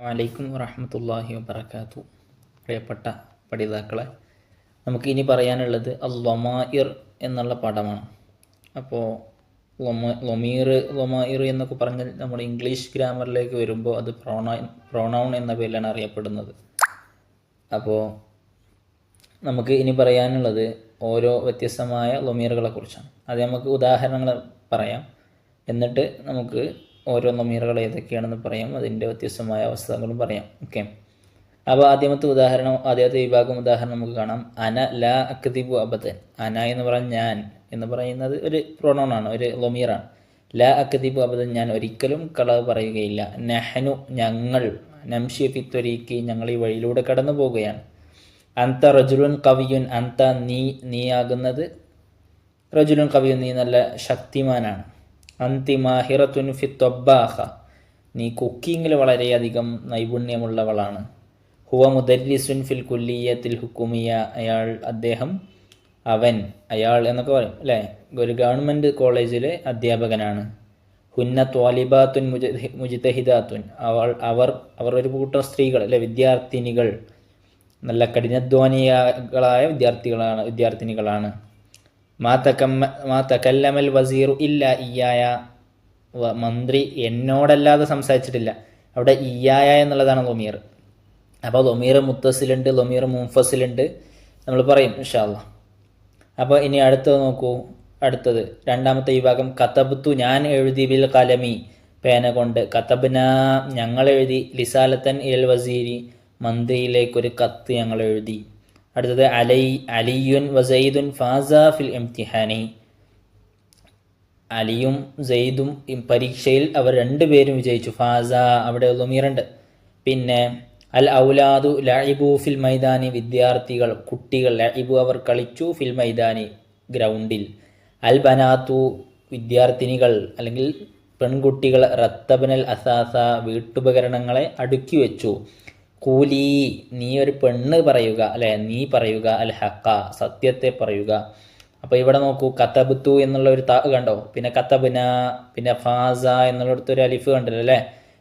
വലൈക്കും വറഹ്മത്തുള്ളാഹി വബറകാതുഹു. പ്രിയപ്പെട്ട പഠിതാക്കളെ, നമുക്ക് ഇനി പറയാനുള്ളത് അൽ-ലമായിർ എന്നുള്ള പാഠമാണ്. അപ്പോൾ ലൊമീർ എന്നൊക്കെ പറഞ്ഞാൽ നമ്മുടെ ഇംഗ്ലീഷ് ഗ്രാമറിലേക്ക് വരുമ്പോൾ അത് പ്രൊണൗൺ എന്ന പേരിലാണ് അറിയപ്പെടുന്നത്. അപ്പോൾ നമുക്ക് ഇനി പറയാനുള്ളത് ഓരോ വ്യത്യസ്തമായ ലൊമീറുകളെ കുറിച്ചാണ്. അത് നമുക്ക് ഉദാഹരണങ്ങൾ പറയാം, എന്നിട്ട് നമുക്ക് ഓരോ ലൊമീറുകൾ ഏതൊക്കെയാണെന്ന് പറയാം, അതിൻ്റെ വ്യത്യസ്തമായ അവസ്ഥകളും പറയാം. ഓക്കെ, അപ്പോൾ ആദ്യത്തെ വിഭാഗം ഉദാഹരണം നമുക്ക് കാണാം. അന ലാ അക്ദിബു അബദൻ. അന എന്ന് പറഞ്ഞാൽ ഞാൻ എന്ന് പറയുന്നത് ഒരു പ്രൊണൗണാണ്, ഒരു ലൊമീറാണ്. ലാ അക്ദിബു അബദൻ, ഞാൻ ഒരിക്കലും കളവ് പറയുകയില്ല. നഹ്നു, ഞങ്ങൾ. നംശി ഫി ത്വരീഖി, ഞങ്ങൾ ഈ വഴിയിലൂടെ കടന്നു പോവുകയാണ്. അന്ത റജുലുൻ കവിയുൻ, അന്ത നീയാകുന്നത്. റജുലുൻ കവിയുൻ, നീ നല്ല ശക്തിമാനാണ്. അന്തി മാഹിറത്തുൻ ഫി ത്വബ്ബാഖ, നീ കുക്കിങ്ങിൽ വളരെയധികം നൈപുണ്യമുള്ളവളാണ്. ഹുവ മുദരിസുൻ ഫിൽ കുല്ലിയത്തിൽ ഹുക്കുമിയ, അയാൾ എന്നൊക്കെ പറയും അല്ലേ, ഒരു ഗവൺമെൻറ് കോളേജിലെ അധ്യാപകനാണ്. ഹുന്ന ത്വാലിബാത്തുൻ മുജ്തഹിദാത്തുൻ, അവർ ഒരു കൂട്ടം സ്ത്രീകൾ അല്ലെ, വിദ്യാർത്ഥിനികൾ, നല്ല കഠിനധ്വാനികളായ വിദ്യാർത്ഥിനികളാണ്. മാ തകല്ലമൽ വസീറു ഇല്ല ഇയ്യായ, മന്ത്രി എന്നോടല്ലാതെ സംസാരിച്ചിട്ടില്ല. അവിടെ ഇയ്യായ എന്നുള്ളതാണ് ലൊമീർ. അപ്പോൾ ലൊമീർ മുത്തസിലുണ്ട്, ലൊമീർ മുൻഫസിലുണ്ട്, നമ്മൾ പറയും ഇൻഷാ അല്ലാഹ്. അപ്പോൾ ഇനി അടുത്തത് നോക്കൂ. അടുത്തത് രണ്ടാമത്തെ വിഭാഗം കതബ്തു, ഞാൻ എഴുതി. ബിൽ കലമി, പേന കൊണ്ട്. കതബ്ന, ഞങ്ങൾ എഴുതി. ലിസാലത്തൻ ഇൽ വസീരി, മന്ത്രിയിലേക്കൊരു കത്ത് ഞങ്ങൾ എഴുതി. അടുത്തത് അലിയുൻ വസൈദുൻ ഫാസ ഫിൽ ഇംതിഹാനി, അലിയും സെയ്ദും പരീക്ഷയിൽ അവർ രണ്ടുപേരും വിജയിച്ചു. ഫാസ, അവിടെ ലൊമീറുണ്ട്. പിന്നെ അൽ ഔലാദു ലഇബു ഫിൽ മൈദാനി, വിദ്യാർത്ഥികൾ, കുട്ടികൾ. ലഇബു, അവർ കളിച്ചു. ഫിൽ മൈദാനി, ഗ്രൗണ്ടിൽ. അൽ ബനാത്തു, വിദ്യാർത്ഥിനികൾ അല്ലെങ്കിൽ പെൺകുട്ടികൾ. റത്തബനൽ അസാസ, വീട്ടുപകരണങ്ങളെ അടുക്കി വെച്ചു. കൂലി, നീ ഒരു പെണ്ണ് പറയുക അല്ലെ, നീ പറയുക. അൽ ഹക്ക, സത്യത്തെ പറയുക. അപ്പോൾ ഇവിടെ നോക്കൂ, കതബ്തു എന്നുള്ള ഒരു താ കണ്ടോ, പിന്നെ കതബ്ന, പിന്നെ ഫാസ എന്നുള്ളിടത്ത് ഒരു അലിഫ് കണ്ടല്ലോ അല്ലേ.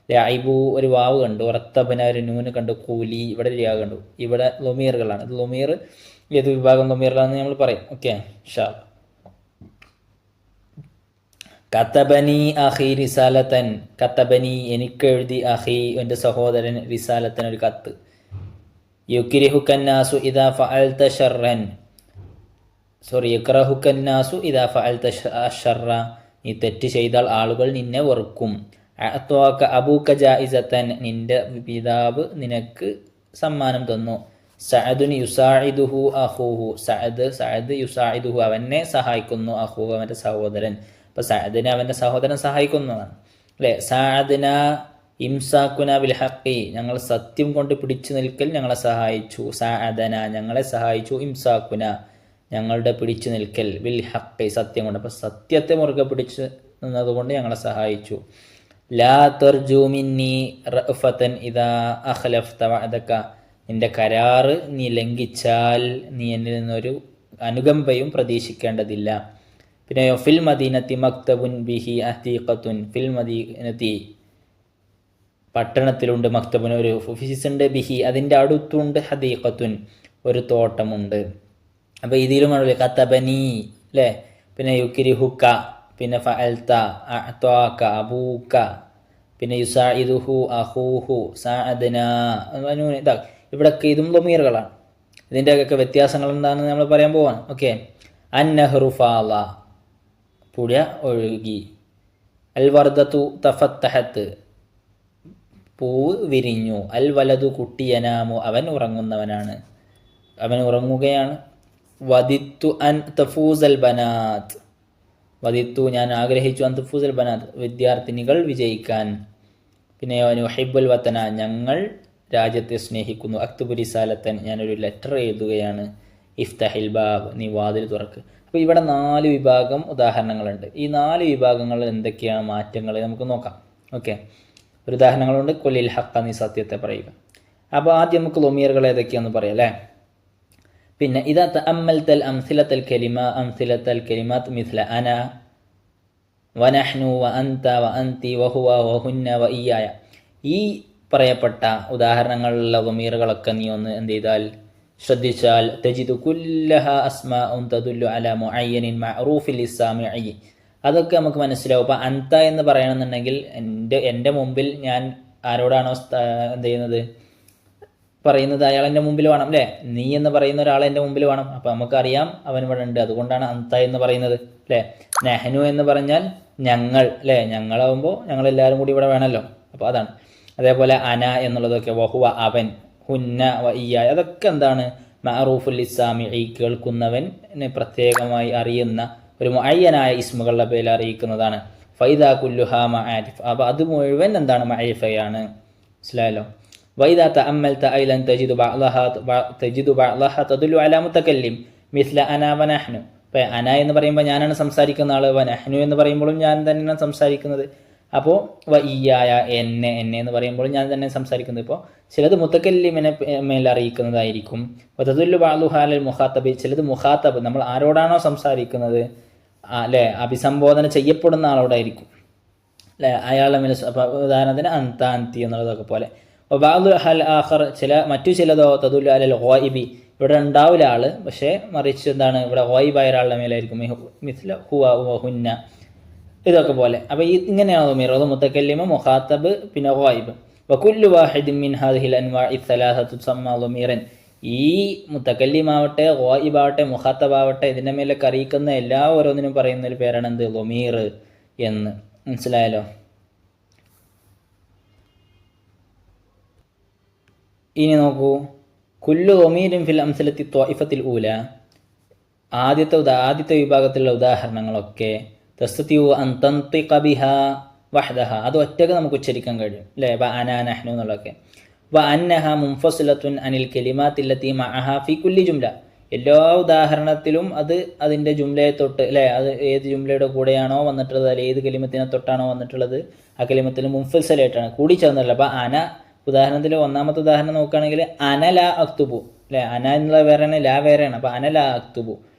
ലഇബു ഒരു വാവ് കണ്ടു, റത്തബന ഒരു നൂന് കണ്ടു, കൂലി ഇവിടെ ഒരു യാ കണ്ടു. ഇവിടെ ലൊമീറുകളാണ്. ഇത് ലൊമീർ ഏത് വിഭാഗം ലൊമീറുകളാണെന്ന് നമ്മൾ പറയും. ഓക്കെ, ഇൻഷാ അല്ലാഹ്. കതബനി അഖി റിസാലത്തൻ, കതബനി എനിക്ക് എഴുതി. അഖി, എൻ്റെ സഹോദരൻ. റിസാലത്തൻ ഒരു കത്ത്. യുക്രിഹുക്കന്നാസു ഇദാ ഫഅൽത ശർറൻ, യക്റഹുക്കന്നാസു ഇദാ ഫഅൽത ശർറ, നീ തെറ്റ് ചെയ്താൽ ആളുകൾ നിന്നെ വെറുക്കും. അഅ്താക അബൂക ജായിസത്തൻ, നിന്റെ പിതാവ് നിനക്ക് സമ്മാനം തന്നു. സഅദുൻ യുസാഇദുഹു അഖൂഹു, സഅദ് യുസാഇദുഹു, അവനെ സഹായിക്കുന്നു. അഖൂഹു, അവൻ്റെ സഹോദരൻ. അപ്പോൾ സഅദിനെ അവൻ്റെ സഹോദരൻ സഹായിക്കുന്നതാണ് അല്ലേ. സഅദ്ന ഇംസാക്കുന ബിൽ ഹഖി, ഞങ്ങൾ സത്യം കൊണ്ട് പിടിച്ചു നിൽക്കൽ ഞങ്ങളെ സഹായിച്ചു. സഅദന, ഞങ്ങളെ സഹായിച്ചു. ഇംസാക്കുന, ഞങ്ങളുടെ പിടിച്ചു നിൽക്കൽ. ബിൽ ഹഖി, സത്യം കൊണ്ട്. അപ്പോൾ സത്യത്തെ മുറുകെ പിടിച്ചു നിന്നതുകൊണ്ട് ഞങ്ങളെ സഹായിച്ചു. ലാ തർജു മിന്നി റഅഫതൻ ഇദാ അഖ്ലഫ്ത വഅദക, നിന്റെ കരാറ് നീ ലംഘിച്ചാൽ നീ എന്നിൽ നിന്നൊരു അനുകമ്പയും പ്രതീക്ഷിക്കേണ്ടതില്ല. പിന്നെ ഫിൽ മദീനത്തി മക്തബുൻ ബിഹി അഹീഖത്തുൻ, ഫിൽ മദീനത്തി പട്ടണത്തിലുണ്ട്. മക്തബുൻ ഒരു ഓഫീസ് ഉണ്ട്. ബിഹി അതിൻ്റെ അടുത്തുണ്ട്. ഹദീഖത്തുൻ ഒരു തോട്ടമുണ്ട്. അപ്പോൾ ഇതിലുമാണ് കതബനി അല്ലേ. പിന്നെ യുക്രിഹുക്ക, പിന്നെ ഫഅൽത, അഅ്താക അബൂക, പിന്നെ യുസാഇദുഹു അഖൂഹു, സഅദ്ന. ഇവിടെയൊക്കെ ഇതും ലൊമീറുകളാണ്. ഇതിൻ്റെയൊക്കെ വ്യത്യാസങ്ങൾ എന്താണെന്ന് നമ്മൾ പറയാൻ പോവാണ്. ഓക്കെ, അന്നഹ്റു ഫാള, പുഴ ഒഴുകി. അൽ വർദത്തു തഫത്തഹത്ത്, പൂവ് വിരിഞ്ഞു. അൽ വലതു, കുട്ടി. യനാമു, അവൻ ഉറങ്ങുന്നവനാണ്, അവൻ ഉറങ്ങുകയാണ്. വദിത്തു അൻ തഫൂസൽ ബനാത്ത്, വദിത്തു ഞാൻ ആഗ്രഹിച്ചു. അൻ തഫൂസൽ ബനാത്ത്, വിദ്യാർത്ഥിനികൾ വിജയിക്കാൻ. പിന്നെ നുഹിബ്ബുൽ വതന, ഞങ്ങൾ രാജ്യത്തെ സ്നേഹിക്കുന്നു. അക്തുബു റിസാലത്തൻ, ഞാനൊരു ലെറ്റർ എഴുതുകയാണ്. ഇഫ്തഹിൽ ബാബ്, നീ വാതിൽ തുറക്ക്. അപ്പോൾ ഇവിടെ 4 വിഭാഗം ഉദാഹരണങ്ങളുണ്ട്. ഈ 4 വിഭാഗങ്ങളിൽ എന്തൊക്കെയാണ് മാറ്റങ്ങൾ നമുക്ക് നോക്കാം. ഓക്കെ, ഒരു ഉദാഹരണങ്ങളുണ്ട്. കൊല്ലിൽ ഹക്ക, നീ സത്യത്തെ പറയുക. അപ്പോൾ ആദ്യം നമുക്ക് ലൊമീറുകൾ ഏതൊക്കെയാണെന്ന് പറയാം അല്ലേ. പിന്നെ ഇദാ തഅമ്മൽതൽ അംസിലത്തൽ കലിമാത്ത് മിസ്ല അന വനഹ്നു വഅൻത വഅൻതി വഹുവ വഹുന്ന വഇയ്യായ, ഈ പറയപ്പെട്ട ഉദാഹരണങ്ങളിലുള്ള ദമീറുകളൊക്കെ നീ ഒന്ന് എന്ത് ചെയ്താൽ ശ്രദ്ധിച്ചാൽ തജിദു കുല്ലഹ അസ്മാഉൻ തദുല്ലു അലാ മുഅയ്യനിൻ മഅറൂഫിൽ ലിസ്സാമിഇ, അതൊക്കെ നമുക്ക് മനസ്സിലാവും. അപ്പോൾ അന്ത എന്ന് പറയണമെന്നുണ്ടെങ്കിൽ എൻ്റെ മുമ്പിൽ ഞാൻ ആരോടാണോ എന്ത് ചെയ്യുന്നത് പറയുന്നത് അയാൾ എൻ്റെ മുമ്പിൽ വേണം അല്ലേ. നീ എന്ന് പറയുന്ന ഒരാൾ എൻ്റെ മുമ്പിൽ വേണം. അപ്പോൾ നമുക്കറിയാം അവൻ ഇവിടെ ഉണ്ട്, അതുകൊണ്ടാണ് അന്ത എന്ന് പറയുന്നത് അല്ലേ. നെഹ്നു എന്ന് പറഞ്ഞാൽ ഞങ്ങൾ അല്ലേ, ഞങ്ങളാവുമ്പോൾ ഞങ്ങളെല്ലാവരും കൂടി ഇവിടെ വേണമല്ലോ. അപ്പോൾ അതാണ്. അതേപോലെ അന എന്നുള്ളതൊക്കെ വഹുവ അവൻ, ഹുന്ന വ ഇയ്യ, അതൊക്കെ എന്താണ് മഅറൂഫുൽ ലിസ്സാമിഇ, കേൾക്കുന്നവന് പ്രത്യേകമായി അറിയുന്ന ഒരു മുഅയ്യനായ ഇസ്മുകളുടെ പേരിൽ അറിയിക്കുന്നതാണ്. ഫൈദാ കുല്ലുഹാ മആരിഫ്, അപ്പോൾ അത് മുഴുവൻ എന്താണ് മഅരിഫയാണ്. മനസ്സിലായല്ലോ. വൈദാ തഅമ്മൽത ഐലൻ തജിദു ബഅ്ളഹ തദുല്ലു അലാ മുതകല്ലിം മിസ്ല അന വ നഹ്നു. അപ്പോൾ അന എന്ന് പറയുമ്പോൾ ഞാനാണ് സംസാരിക്കുന്ന ആൾ, വ നഹ്നു എന്ന് പറയുമ്പോഴും ഞാൻ തന്നെയാണ് സംസാരിക്കുന്നത്. അപ്പോൾ വ ഇയ്യായ എന്നെ എന്ന് പറയുമ്പോഴും ഞാൻ തന്നെ സംസാരിക്കുന്നത്. ഇപ്പോൾ ചിലത് മുതകല്ലിമിനെ മേൽ അറിയിക്കുന്നതായിരിക്കും. തദുല്ലു ബഅ്ളുഹാ അലൽ മുഖാത്തബ്, ചിലത് മുഖാത്തബ് നമ്മൾ ആരോടാണോ സംസാരിക്കുന്നത് അല്ലേ, അഭിസംബോധന ചെയ്യപ്പെടുന്ന ആളോടായിരിക്കും അല്ലേ, അയാളുടെ മേൽ. ഉദാഹരണത്തിന് അന്ത അന്തി എന്നുള്ളതൊക്കെ പോലെ. ബഅ്ളു ഹൽ ആഖർ, മറ്റു ചിലതോ തദുല്ലു അലൽ ഗായിബി, ഇവിടെ ഉണ്ടാവില്ല ആള്, പക്ഷേ മറിച്ച് എന്താണ് ഇവിടെ ഗായിബായ ഒരാളുടെ മേലായിരിക്കും. മിസ്ല ഹുവ വ ഹുന്ന, ഇതൊക്കെ പോലെ. അപ്പോൾ ഇങ്ങനെയാണ് ദമീർ. അത് മുതകല്ലിമ, മുഖാത്തബ്, പിന്നെ ഗായിബ്. വകുല്ലു വാഹിദിൻ മിൻ ഹാദിഹിൽ അൻവാഇ സലാസതു തുസമ്മാ ദമീറൻ. ഈ മുതകല്ലിമാവട്ടെ ഗായിബാവട്ടെ മുഖാത്തബാവട്ടെ ഇതിൻ്റെ മേലൊക്കെ അറിയിക്കുന്ന എല്ലാ ഓരോന്നിനും പറയുന്ന ഒരു പേരാണ് എന്ത്, ദമീർ എന്ന്. മനസ്സിലായല്ലോ. ഇനി നോക്കൂ, കുല്ലു ദമീരിൻ ഫിൽ അംസലത്തി ത്വാഇഫത്തിൽ ഊല, ആദ്യത്തെ വിഭാഗത്തിലുള്ള ഉദാഹരണങ്ങളൊക്കെ തസ്തതിഉ അൻ തൻതിഖ ബിഹാ വഹ്ദഹ, അത് ഒറ്റക്ക് നമുക്ക് ഉച്ചരിക്കാൻ കഴിയും അല്ലേ. ബ അന നഹ്നു എന്നുള്ളതൊക്കെ. വ അന്നഹ മുൻഫസിലത്തുൻ അനിൽ കലിമാത്തി ലത്തി മഅഹ ഫി കുല്ലി ജുംല, എല്ലാ ഉദാഹരണത്തിലും അത് അതിൻ്റെ ജുംലയെ തൊട്ട് അല്ലേ, അത് ഏത് ജുംലയുടെ കൂടെയാണോ വന്നിട്ടുള്ളത്, അല്ലെങ്കിൽ ഏത് കലിമത്തിനെ തൊട്ടാണോ വന്നിട്ടുള്ളത് ആ കലിമത്തിൽ മുൻഫസിലായിട്ടാണ് കൂടി ചേർന്നിട്ടുള്ളത്. അപ്പോൾ അന ഉദാഹരണത്തിൽ ഒന്നാമത്തെ ഉദാഹരണം നോക്കുകയാണെങ്കിൽ അന ലാ അക്തുബു അല്ലേ, അന എന്നുള്ള വേറെയാണ്, ലാ വേറെയാണ്. അപ്പോൾ അന ലാ അക്തുബു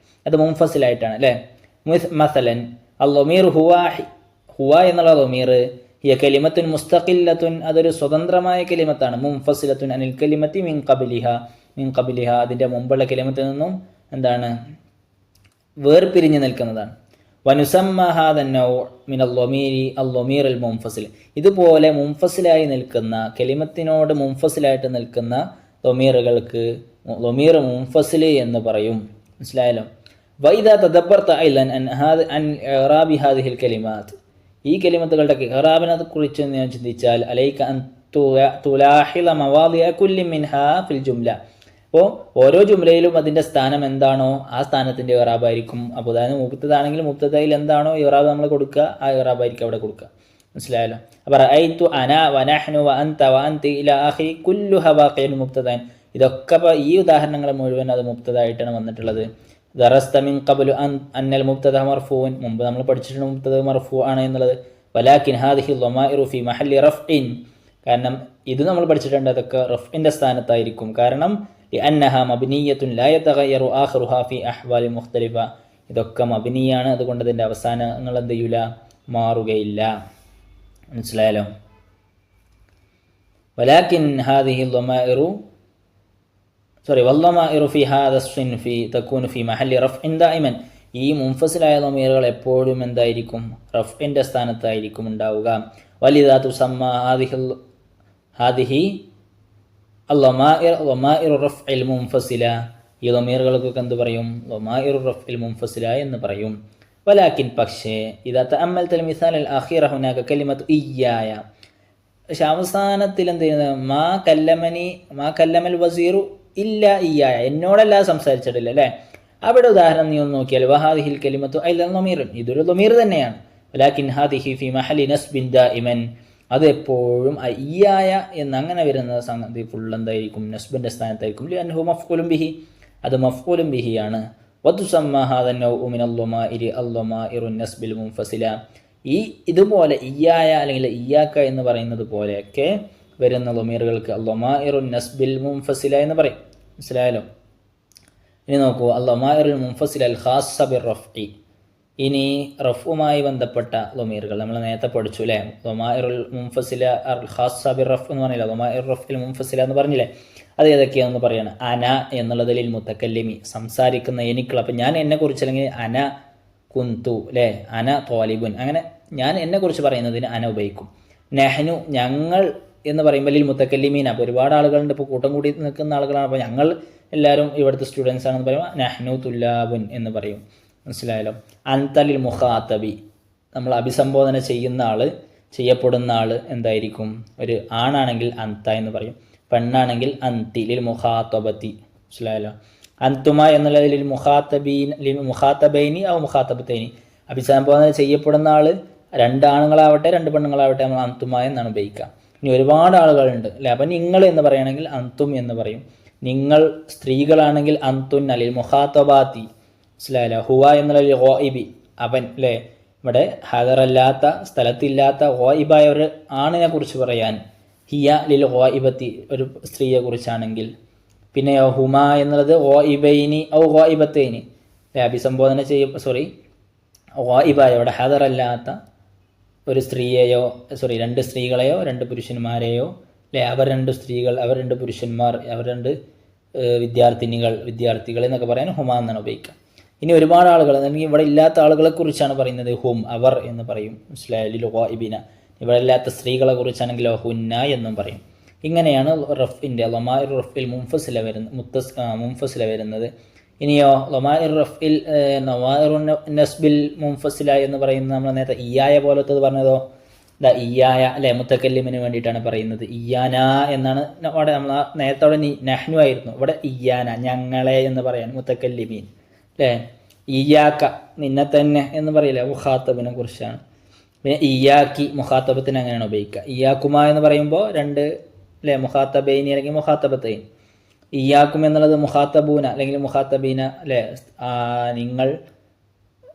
അത് മുൻഫസിലായിട്ടാണ് അല്ലേ. മസലൻ അൽ-ദമീർ ഹുവ എന്നുള്ള ദമീർ ഹിയ കലിമത്തുൻ മുസ്തഖില്ലത്തുൻ, അതൊരു സ്വതന്ത്രമായ കലിമത്താണ്. മുൻഫസിലത്തുൻ അനിൽ കലിമത്തി മിൻ ഖബലിഹ, അതിൻ്റെ മുമ്പുള്ള കലിമത്തിൽ നിന്നും എന്താണ് വേർപിരിഞ്ഞ് നിൽക്കുന്നതാണ്. വനുസമ്മ ഹാദ നൗ മിൻ അൽ-ദമീർ അൽ-മുൻഫസിൽ, ഇതുപോലെ മുൻഫസിലായി നിൽക്കുന്ന കലിമത്തിനോട് മുൻഫസിലായിട്ട് നിൽക്കുന്ന ദമീറുകൾക്ക് ദമീർ മുൻഫസിൽ എന്ന് പറയും. മനസ്സിലായല്ലോ. വൈദാ തദബ്ബർത ഐലൻ അൻ ഇഅ്റാബി ഹാദിഹിൽ കലിമാത്ത്, ഈ കലിമത്തുകളുടെ ഇഅ്റാബിനെ കുറിച്ച് ഞാൻ ചിന്തിച്ചാൽ അലൈക അൻ തുലാഹിള മവാദിഅ കുല്ലി മിൻഹാ ഫിൽ ജുംല, അപ്പോൾ ഓരോ ജുംലയിലും അതിൻ്റെ സ്ഥാനം എന്താണോ ആ സ്ഥാനത്തിൻ്റെ ഇറാബായിരിക്കും. അപ്പോൾ അതായത് മുബ്തദാണെങ്കിൽ മുബ്തദയിൽ എന്താണോ ഇറാബ് നമ്മൾ കൊടുക്കുക ആ ഇറാബായിരിക്കും അവിടെ കൊടുക്കുക. മനസ്സിലായല്ലോ. അപ്പോൾ റഅയ്തു അന വനഹ്നു വ അൻത വ അൻതി ഇലാ ആഖിരി കുല്ലുഹാ വാഖിഉൻ മുബ്തദൻ, ഇതൊക്കെ ഈ ഉദാഹരണങ്ങൾ മുഴുവൻ അത് മുബ്തദായിട്ടാണ് വന്നിട്ടുള്ളത്. ദറസ്ത മിൻ ഖബ്ലു അന്നൽ മുബ്തദ മർഫൂൻ, മുമ്പ് നമ്മൾ പഠിച്ചിട്ടുണ്ട് മുബ്തദ മർഫൂ ആണ് എന്നുള്ളത്. വലാകിൻ ഹാദിഹി ദമാഇറു ഫി മഹല്ലി റഫ്ഇൻ, കാരണം ഇത് നമ്മൾ പഠിച്ചിട്ടുണ്ട് അതൊക്കെ റഫ്ഇൻ്റെ സ്ഥാനത്തായിരിക്കും. കാരണം لأنها مبنية لا يتغير آخرها في أحوال مختلفة, ഇതൊക്കെ മബനിയാണ്, അതുകൊണ്ട് അതിൻ്റെ അവസാനങ്ങൾ എന്ത് ചെയ്യൂല, മാറുകയില്ല. മനസ്സിലായാലോ. ولكن هذه الضمائر والضمائر في هذا الصنف تكون في محل رفع دائما, ഈ മുൻഫസിലായ ദമീറുകൾ എപ്പോഴും എന്തായിരിക്കും, റഫ്ഇൻ്റെ സ്ഥാനത്തായിരിക്കും ഉണ്ടാവുക. വലിദാ തുസമ്മ ഹാദിഹി ദമാഇറു റഫ്ഇൽ മുൻഫസില, ഈ ദമീറുകൾക്കൊക്കെ എന്ത് പറയും, ദമാഇറു റഫ്ഇൽ മുൻഫസില എന്ന് പറയും. വലാകിൻ പക്ഷേ ഇദാ തഅമ്മൽതൽ മിസാൽ അൽ അഖീറ ഹുനാക കലിമത്തു ഇയ്യായ, പക്ഷെ അവസാനത്തിൽ എന്ത് ചെയ്യുന്നത്, മാ കല്ലമൽ വസീറു ഇല്ല ഇയ്യായ, എന്നോടല്ല സംസാരിച്ചിട്ടില്ല അല്ലേ. അവിടെ ഉദാഹരണം നീ ഒന്ന് നോക്കിയാൽ വഹാദിഹിൽ കലിമത്തു ഐലൻ ദമീറുൻ, ഇതൊരു ദമീർ തന്നെയാണ്. വലാകിൻ ഹാദിഹി ഫി മഹലി നസ്ബിൻ ദായിമൻ, അത് എപ്പോഴും ഇയ്യായ എന്നങ്ങനെ വരുന്ന സംഗതി ഫുൾ എന്തായിരിക്കും, നസ്ബിൻ്റെ സ്ഥാനത്തായിരിക്കും. ലിഅന്നഹു മഫ്ഊലുൻ ബിഹി, അത് മഫ്ഊലുൻ ബിഹിയാണ്. വതുസമ്മ ഹാദ നൗഉ മിനൽ ദമാഇരി അൽ-ദമാഇറുൻ നസ്ബിൽ മുൻഫസില, ഈ ഇതുപോലെ ഇയ്യായ അല്ലെങ്കിൽ ഇയ്യാക്ക എന്ന് പറയുന്നത് പോലെയൊക്കെ വരുന്ന ദമീറുകൾക്ക് അൽ-ദമാഇറുൻ നസ്ബിൽ മുൻഫസില എന്ന് പറയും. മനസ്സിലായാലോ. ഇനി നോക്കൂ, അൽ-ദമാഇറുൽ മുൻഫസില അൽ ഖാസ്സ ബിർ റഫ്ഇ, ഇനി റഫുമായി ബന്ധപ്പെട്ട ലൊമീറുകൾ നമ്മൾ നേരത്തെ പഠിച്ചു അല്ലേ. ലൊമാഇറുൽ മുൻഫസില അൽ ഖാസ്സ ബിർ റഫ് എന്ന് പറഞ്ഞില്ല, ലൊമാഇർ റഫ്ഇൽ മുൻഫസില എന്ന് പറഞ്ഞില്ലേ, അത് ഏതൊക്കെയാണെന്ന് പറയണം. അന എന്നുള്ളതിൽ മുത്തക്കല്ലിമി സംസാരിക്കുന്ന എനിക്കുള്ള, അപ്പം ഞാൻ എന്നെക്കുറിച്ച് അല്ലെങ്കിൽ അന കുന്തു അല്ലേ, അന ത്വാലിബുൻ, അങ്ങനെ ഞാൻ എന്നെക്കുറിച്ച് പറയുന്നതിന് അന ഉപയോഗിക്കും. നെഹ്നു ഞങ്ങൾ എന്ന് പറയുമ്പോൾ ലിൽ മുത്തക്കല്ലിമീൻ, അപ്പോൾ ഒരുപാട് ആളുകളുണ്ട്, ഇപ്പോൾ കൂട്ടം കൂടി നിൽക്കുന്ന ആളുകളാണ്, അപ്പോൾ ഞങ്ങൾ എല്ലാവരും ഇവിടുത്തെ സ്റ്റുഡൻസ് ആണെന്ന് പറയുമ്പോൾ നെഹ്നു തുല്ലാബുൻ എന്ന് പറയും. മനസ്സിലായല്ലോ. അൻതലിൽ മുഖാത്തബി നമ്മൾ അഭിസംബോധന ചെയ്യുന്ന ആൾ, ചെയ്യപ്പെടുന്ന ആൾ എന്തായിരിക്കും? ഒരു ആണാണെങ്കിൽ അന്ത എന്ന് പറയും, പെണ്ണാണെങ്കിൽ അന്തി. ലിൽ മുഖാത്തബത്തി. മനസ്സിലായല്ലോ. അന്തുമ എന്നുള്ളത് ലിൽ മുഖാത്തബീൻ, ലിൽ മുഖാത്തബൈനി ഔ മുഖാത്തബത്തൈനി, അഭിസംബോധന ചെയ്യപ്പെടുന്ന ആൾ രണ്ടാണുങ്ങളാവട്ടെ രണ്ട് പെണ്ണുങ്ങളാവട്ടെ നമ്മൾ അന്തുമ എന്നാണ് ഉപയോഗിക്കുക. ഇനി ഒരുപാട് ആളുകളുണ്ട് അല്ലേ, അപ്പം നിങ്ങൾ എന്ന് പറയുകയാണെങ്കിൽ അന്തും എന്ന് പറയും. നിങ്ങൾ സ്ത്രീകളാണെങ്കിൽ അന്തുൻ അലിൽ മുഖാത്തബാത്തി. മനസ്സിലായല്ലോ. ഹുവ എന്നുള്ള ഗോയിബി അവൻ അല്ലേ, ഇവിടെ ഹാദറല്ലാത്ത സ്ഥലത്തില്ലാത്ത ഗോയിബായ ഒരു ആണിനെ കുറിച്ച് പറയാൻ. ഹിയ ലിൽ ഗോയിബത്തി ഒരു സ്ത്രീയെ കുറിച്ചാണെങ്കിൽ. പിന്നെയോ ഹുമ എന്നുള്ളത് ഗോയിബൈനി ഔ ഗോയിബത്തൈനി അഭിസംബോധന ഗോയിബായ ഇവിടെ ഹാദറല്ലാത്ത ഒരു സ്ത്രീയെയോ രണ്ട് സ്ത്രീകളെയോ രണ്ട് പുരുഷന്മാരെയോ അല്ലേ, അവർ രണ്ട് സ്ത്രീകൾ, അവർ രണ്ട് പുരുഷന്മാർ, അവർ രണ്ട് വിദ്യാർത്ഥികൾ എന്നൊക്കെ പറയാൻ ഹുമ എന്നാണ് ഉപയോഗിക്കുക. ഇനി ഒരുപാട് ആളുകൾ അല്ലെങ്കിൽ ഇവിടെ ഇല്ലാത്ത ആളുകളെ കുറിച്ചാണ് പറയുന്നത് ഹും അവർ എന്ന് പറയും. മുസ്ലിബിന ഇവിടെ ഇല്ലാത്ത സ്ത്രീകളെ കുറിച്ചാണെങ്കിൽ ഹുന്ന എന്നും പറയും. ഇങ്ങനെയാണ് റഫിൻ്റെ ലൊമാഇർ റഫിൽ മുൻഫസില വരുന്നത്. ഇനിയോ ലൊമാഇർ റഫിൽ നവാഇർ നസ്ബിൽ മുൻഫസില എന്ന് പറയുന്നത് നമ്മൾ നേരത്തെ ഇയായ പോലത്തത് പറഞ്ഞതോ ഇയായ അല്ലെ, മുത്തക്കല്ലിമിന് വേണ്ടിയിട്ടാണ് പറയുന്നത്. ഇയാന എന്നാണ് അവിടെ നമ്മൾ നേരത്തെ അവിടെ നഹ്നു ആയിരുന്നു, ഇവിടെ ഇയാന ഞങ്ങളെ എന്ന് പറയാൻ മുത്തക്കല്ലിമീൻ അല്ലേ. ഇയാക്ക നിന്നെ തന്നെ എന്ന് പറയില്ല, മുഖാത്തബിനെ കുറിച്ചാണ്. പിന്നെ ഇയാക്കി മുഖാത്തബത്തിന് അങ്ങനെയാണ് ഉപയോഗിക്കുക. ഇയാക്കുമ എന്ന് പറയുമ്പോൾ രണ്ട് അല്ലേ, മുഖാത്തബൈനി അല്ലെങ്കിൽ മുഖാത്തബത്തൈൻ. ഇയാക്കും എന്നുള്ളത് മുഖാത്തബൂന അല്ലെങ്കിൽ മുഖാത്തബീന അല്ലേ, നിങ്ങൾ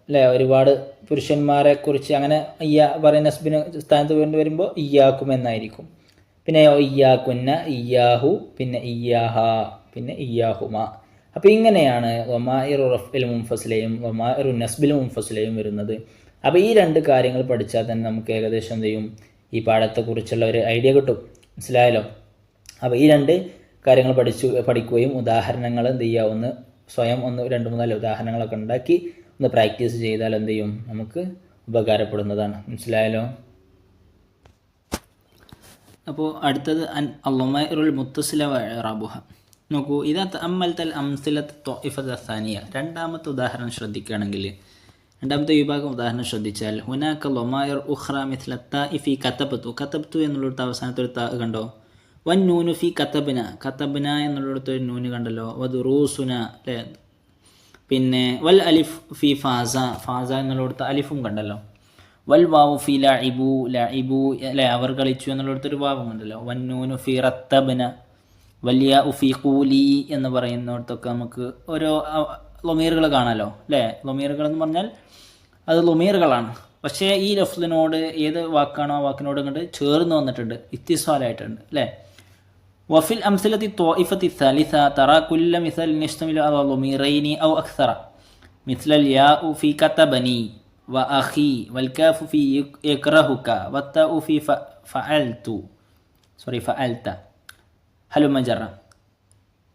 അല്ലേ, ഒരുപാട് പുരുഷന്മാരെ കുറിച്ച് അങ്ങനെ പറയുന്ന നസ്ബിന് സ്ഥാനത്ത് വേണ്ടി വരുമ്പോൾ ഇയാക്കും എന്നായിരിക്കും. പിന്നെ ഇയാക്കുന്ന ഇയാഹു, പിന്നെ ഇയാഹ, പിന്നെ ഇയാഹുമ. അപ്പോൾ ഇങ്ങനെയാണ് ലൊമാഇർ റഫ്ഇൽ മുൻഫസിലയും ലൊമാഇർ നസ്ബിൽ മുൻഫസിലയും വരുന്നത്. അപ്പോൾ ഈ രണ്ട് കാര്യങ്ങൾ പഠിച്ചാൽ തന്നെ നമുക്ക് ഏകദേശം എന്ത് ചെയ്യും, ഈ പാഠത്തെക്കുറിച്ചുള്ള ഒരു ഐഡിയ കിട്ടും. മനസ്സിലായല്ലോ. അപ്പോൾ ഈ രണ്ട് കാര്യങ്ങൾ പഠിക്കുകയും ഉദാഹരണങ്ങൾ എന്ത് ചെയ്യുക, സ്വയം 2-3 ഉദാഹരണങ്ങളൊക്കെ ഉണ്ടാക്കി ഒന്ന് പ്രാക്ടീസ് ചെയ്താൽ എന്ത് ചെയ്യും, നമുക്ക് ഉപകാരപ്പെടുന്നതാണ്. മനസ്സിലായല്ലോ. അപ്പോൾ അടുത്തത് അൽ-ലൊമാഇറുൽ മുത്തസില വ ഇറാബുഹ. നോക്കൂ, ഇതാ തഅമ്മൽതൽ അംസിലത്ത് ത്വാഇഫത സാനിയ, രണ്ടാമത്തെ ഉദാഹരണം ശ്രദ്ധിക്കുകയാണെങ്കിൽ, രണ്ടാമത്തെ വിഭാഗം ഉദാഹരണം ശ്രദ്ധിച്ചാൽ ഹുനാക ലൊമാഇർ ഉഖ്റ മിസ്ല താഇഫി കതബതു, കതബതു എന്നുള്ളൊരു അവസാനത്തെ ഒരു താ കണ്ടോ. വൻ നൂനു ഫി കതബന എന്നുള്ളിടത്ത് ഒരു നൂന് കണ്ടല്ലോ. വദുറൂസുന അല്ലേ. പിന്നെ വൽ അലിഫ് ഫി ഫാസ എന്നുള്ളിടത്ത് അലിഫും കണ്ടല്ലോ. വൽ വാവു ഫി ലഇബു അല്ലേ, അവർ കളിച്ചു എന്നുള്ളിടത്തൊരു വാവും കണ്ടല്ലോ. വൻ നൂനു ഫി റത്തബന, വലിയ ഉഫി കൂലി എന്ന് പറയുന്നിടത്തൊക്കെ നമുക്ക് ഓരോ ലൊമീറുകൾ കാണാമല്ലോ അല്ലേ. ലൊമീറുകൾ എന്ന് പറഞ്ഞാൽ അത് ലൊമീറുകളാണ്, പക്ഷേ ഈ ലഫ്ലിനോട് ഏത് വാക്കാണോ ആ വാക്കിനോട് ഇങ്ങോട്ട് ചേർന്ന് വന്നിട്ടുണ്ട്, ഇത്തിസ്വാലായിട്ടുണ്ട് അല്ലേ. വഫിൽ അംസിലത്തി ത്വാഇഫത്തി സാലിസ തറാ കുല്ല മിസൽ യശ്തമിലു അലാ ലൊമീറൈനി ഔ അക്സറ മിസ്ലൽ യാഉ ഫി കതബനി വ അഖി വൽ കാഫു ഫി യക്റഹുക വത്താഉ ഫി ഫഅൽത ഹലുമജറ,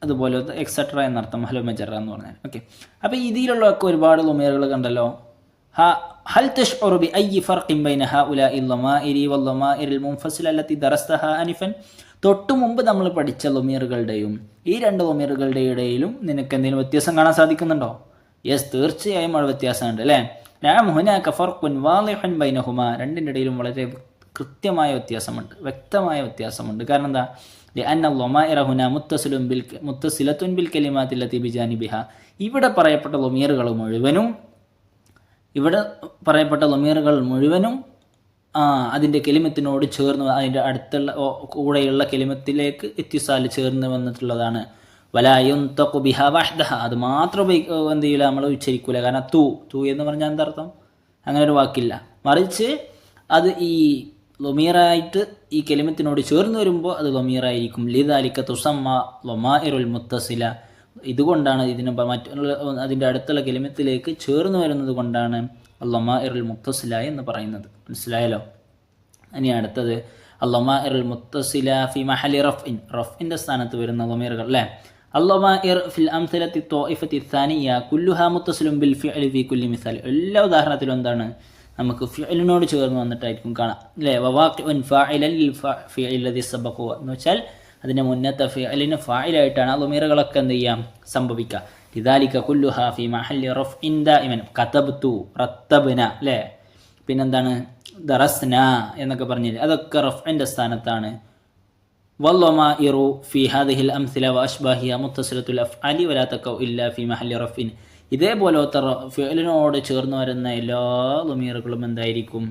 അതുപോലെ എക്സെട്ര എന്നർത്ഥം ഹലുമജറ എന്ന് പറഞ്ഞാൽ. ഓക്കെ, അപ്പോൾ ഇതിലുള്ളതൊക്കെ ഒരുപാട് ലൊമീറുകൾ കണ്ടല്ലോ. ഹൽ തശ്ഉറു ബി അയ്യി ഫർഖിൻ ബൈന ഹഉലാഇ ലൊമാഇരി വൽ ലൊമാഇറിൽ മുൻഫസില അല്ലത്തി ദറസ്തഹ അനിഫൻ, തൊട്ടു മുമ്പ് നമ്മൾ പഠിച്ച ലൊമീറുകളുടെയും ഈ രണ്ട് ലൊമീറുകളുടെ ഇടയിലും നിനക്ക് എന്തെങ്കിലും വ്യത്യാസം കാണാൻ സാധിക്കുന്നുണ്ടോ? യെസ്, തീർച്ചയായും അവിടെ വ്യത്യാസമുണ്ട് അല്ലേ. നഅം ഹുനാക ഫർഖുൻ വാളിഹുൻ ബൈനഹുമാ, രണ്ടിൻ്റെ ഇടയിലും വളരെ കൃത്യമായ വ്യത്യാസമുണ്ട്, വ്യക്തമായ വ്യത്യാസമുണ്ട്. കാരണം എന്താ? لأن الضمائر هنا متصلة بالكلمات التي بجانبها, ഇവിടെ പറയപ്പെട്ട ലൊമീറുകൾ മുഴുവനും അതിൻ്റെ കെലിമത്തിനോട് ചേർന്ന് അതിൻ്റെ അടുത്തുള്ള കൂടെയുള്ള കെലിമത്തിലേക്ക് ഇത്തിസാൽ ചേർന്ന് വന്നിട്ടുള്ളതാണ്. വലായുന്തഖു ബിഹാ വഹ്ദഹ, അത് മാത്രം എന്ത് ചെയ്യില്ല, നമ്മൾ ഉച്ചരിക്കൂല. കാരണം തൂ എന്ന് പറഞ്ഞാൽ എന്താർത്ഥം? അങ്ങനെ ഒരു വാക്കില്ല. മറിച്ച് അത് ഈ ലൊമീറായിട്ട് ഈ കെലിമത്തിനോട് ചേർന്ന് വരുമ്പോൾ അത് ലൊമീറായിരിക്കും. ലിദാലിക തുസമ്മ ലൊമാഇറുൽ മുത്തസില, ഇതുകൊണ്ടാണ് ഇതിന് മറ്റുള്ള അതിൻ്റെ അടുത്തുള്ള കെലിമത്തിലേക്ക് ചേർന്ന് വരുന്നത് കൊണ്ടാണ് അൽ-ലമാഇറുൽ മുത്തസില എന്ന് പറയുന്നത്. മനസ്സിലായല്ലോ? ഇനി അടുത്തത് അൽ-ലമാഇറുൽ മുത്തസില ഫി മഹലി റഫ്ഇൻ്റെ സ്ഥാനത്ത് വരുന്ന ലമീറുകൾ അല്ലേ. അൽ-ലമാഇർ ഫിൽ അംസലത്തി ത്വാഇഫത്തി الثانية കുല്ലുഹാ മുത്തസിലും ബിൽ ഫിഅലി ഫി കുല്ലി മിസാൽ. എല്ലാ ഉദാഹരണത്തിലും എന്താണ് നമുക്ക് ഫിഅലിനോട് ചേർന്ന് വന്നിട്ടായിരിക്കും കാണാം അല്ലേ. വവാഖിഉൻ ഫാഇലൻ ലിൽ ഫിഅലി അല്ലദി സബഖു എന്ന് വെച്ചാൽ അതിൻ്റെ മുന്നത്തെ ഫിഅലിന് ഫായിലായിട്ടാണ് ആ ലമീറുകളൊക്കെ എന്ത് ചെയ്യാം സംഭവിക്കുക. ലിദാലിക കുല്ലുഹാ ഫി മഹല്ലി റഫ്ഇൻ ദായിമൻ കതബ്തു റത്തബ്ന അല്ലേ. പിന്നെന്താണ് ദറസ്ന എന്നൊക്കെ പറഞ്ഞില്ലേ, അതൊക്കെ റഫ്ഇൻ്റെ സ്ഥാനത്താണ്. വല്ലമാഇറു ഫി ഹാദിഹിൽ അംസില വഅശ്ബാഹിഹ മുത്തസിലത്തുൽ അഫ്ആലി വലാ തഖഉ ഇല്ലാ ഫി മഹല്ലി റഫ്ഇൻ. ഇതേപോലത്തെ ഫിഅലിനോട് ചേർന്ന് വരുന്ന എല്ലാ ലമീറുകളും എന്തായിരിക്കും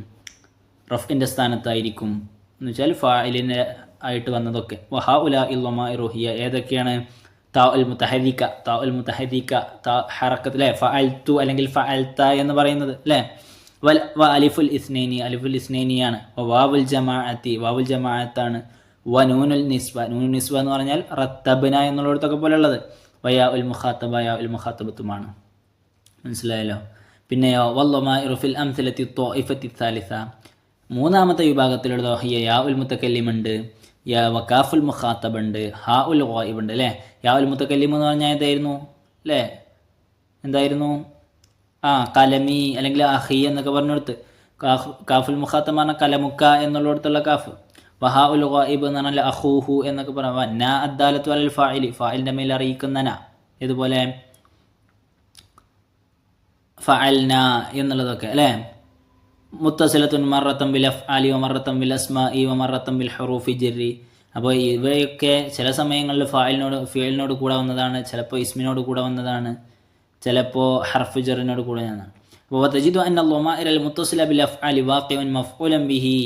റഫ്ഇൻ്റെ സ്ഥാനത്തായിരിക്കും എന്ന് വെച്ചാൽ ഫായിലിന് ആയിട്ട് വന്നതൊക്കെ. വഹഉലാഇൽ ലമാഇറു ഹിയ ഏതൊക്കെയാണ്? താഉൽ മുതഹരിക ഹറക്കത്തിലെ ഫഅൽതു അല്ലെങ്കിൽ ഫഅൽത എന്ന് പറയുന്നത് അല്ലേ. അലിഫുൽ ഇസ്നൈനിയാണ്. വാവുൽ ജമാഅത്താണ്. നൂനുൽ നിസ്ബ എന്ന് പറഞ്ഞാൽ റത്തബ്ന എന്നുള്ളിടത്തൊക്കെ പോലെയുള്ളത്. വയാ ഉൽ മുഖാത്തബത്തുമാണ്. മനസ്സിലായല്ലോ? പിന്നെയോ വല്ലമാഇറു ഫിൽ അംസലത്തി ത്വാഇഫത്തി സാലിസ മൂന്നാമത്തെ വിഭാഗത്തിലുള്ള യാ ഉൽ മുത്തക്കല്ലിമുണ്ട്, യാ വകാഫുൽ മുഖാത്തബുണ്ട്, ഹാ ഉൽ ഗായിബുണ്ട് അല്ലേ. യാ ഉൽ മുത്തക്കല്ലിം എന്ന് പറഞ്ഞാൽ ഏതായിരുന്നു അല്ലേ? എന്തായിരുന്നു? കലമി അല്ലെങ്കിൽ അഹി എന്നൊക്കെ പറഞ്ഞെടുത്ത്. കാഫുൽ മുഖാത്തബ് പറഞ്ഞാൽ കലമുക്ക എന്നുള്ളിടത്തുള്ള കാഫ്. വഹാ ഉൽ ഗായിബ് എന്ന് പറഞ്ഞാൽ അഖൂഹു എന്നൊക്കെ പറയാം. ന അദ്ദാലത്തു അലൽ ഫാഇലി ഫാഇലിൻ്റെ മേൽ അറിയിക്കുന്ന ന. ഇതുപോലെ ഫഅൽന എന്നുള്ളതൊക്കെ അല്ലേ. മുത്തസിലത്തുൻ മറത്തം ബിൽ അഫ്ആലി വമറത്തം ബിൽ അസ്മാഇ വമറത്തം ബിൽ ഹുറൂഫി ജർരി. അപ്പോൾ ഇവയൊക്കെ ചില സമയങ്ങളിൽ ഫിഅലിനോട് കൂടെ വന്നതാണ്, ചിലപ്പോൾ ഇസ്മിനോട് കൂടെ വന്നതാണ്, ചിലപ്പോൾ ഹർഫ് ജറിനോട് കൂടെ വന്നതാണ്. അപ്പോൾ തജിദു അന്ന ലമാഇറൽ മുത്തസില ബിൽ അഫ്ആലി വാഖിഉൻ മഫ്ഊലൻ ബിഹി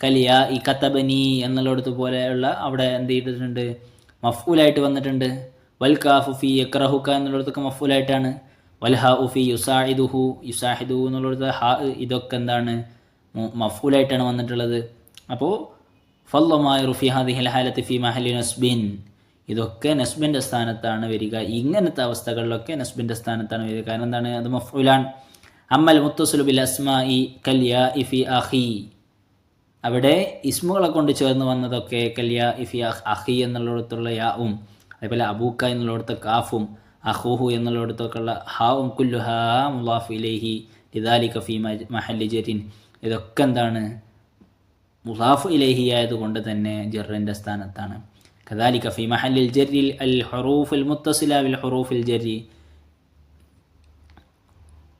കലിയാ ഈ കതബനി എന്നുള്ളിടത്ത് പോലെയുള്ള അവിടെ എന്ത് ചെയ്തിട്ടുണ്ട്? മഫ്ഊലായിട്ട് വന്നിട്ടുണ്ട്. വൽ കാഫു ഫി യക്റഹുക എന്നുള്ളിടത്തൊക്കെ മഫ്ഊലായിട്ടാണ്. വൽ ഹാ ഫി യുസാഇദുഹു എന്നുള്ളിടത്ത് ഹാ ഇതൊക്കെ എന്താണ് മഫ്ഊലായിട്ടാണ് വന്നിട്ടുള്ളത്. അപ്പോൾ ഫല്ലമാഇറു ഫി ഹാദിഹിൽ ഹാലത്തി ഫി മഹല്ലി നസ്ബിൻ ഇതൊക്കെ നസ്ബിൻ്റെ സ്ഥാനത്താണ് വരിക. ഇങ്ങനത്തെ അവസ്ഥകളിലൊക്കെ നസ്ബിൻ്റെ സ്ഥാനത്താണ് വരിക. കാരണം എന്താണ്? അത് മഫ്ഊലാണ്. അമ്മൽ മുത്തസിലു ബിൽ അസ്മാഇ കൽയാ ഫി അഖി അവിടെ ഇസ്മുകളെ കൊണ്ട് ചേർന്ന് വന്നതൊക്കെ കല്യാ ഇഫി അഹി എന്നുള്ളിടത്തുള്ള യാവും, അതേപോലെ അബൂക്ക എന്നുള്ളിടത്ത് കാഫും, അഹൂഹു എന്നുള്ളിടത്തൊക്കെ ഉള്ള ഹാവും കുല്ലുഹാ മുളാഫ് ഇലൈഹി ലിദാലിക ഫി മഹല്ലി ജറിൻ ഇതൊക്കെ എന്താണ് മുളാഫ് ഇലൈഹി ആയതുകൊണ്ട് തന്നെ ജറിൻ്റെ സ്ഥാനത്താണ്. കദാലിക ഫി മഹല്ലിൽ ജറിൽ അൽ ഹുറൂഫുൽ മുത്തസില ബിൽ ഹുറൂഫിൽ ജറി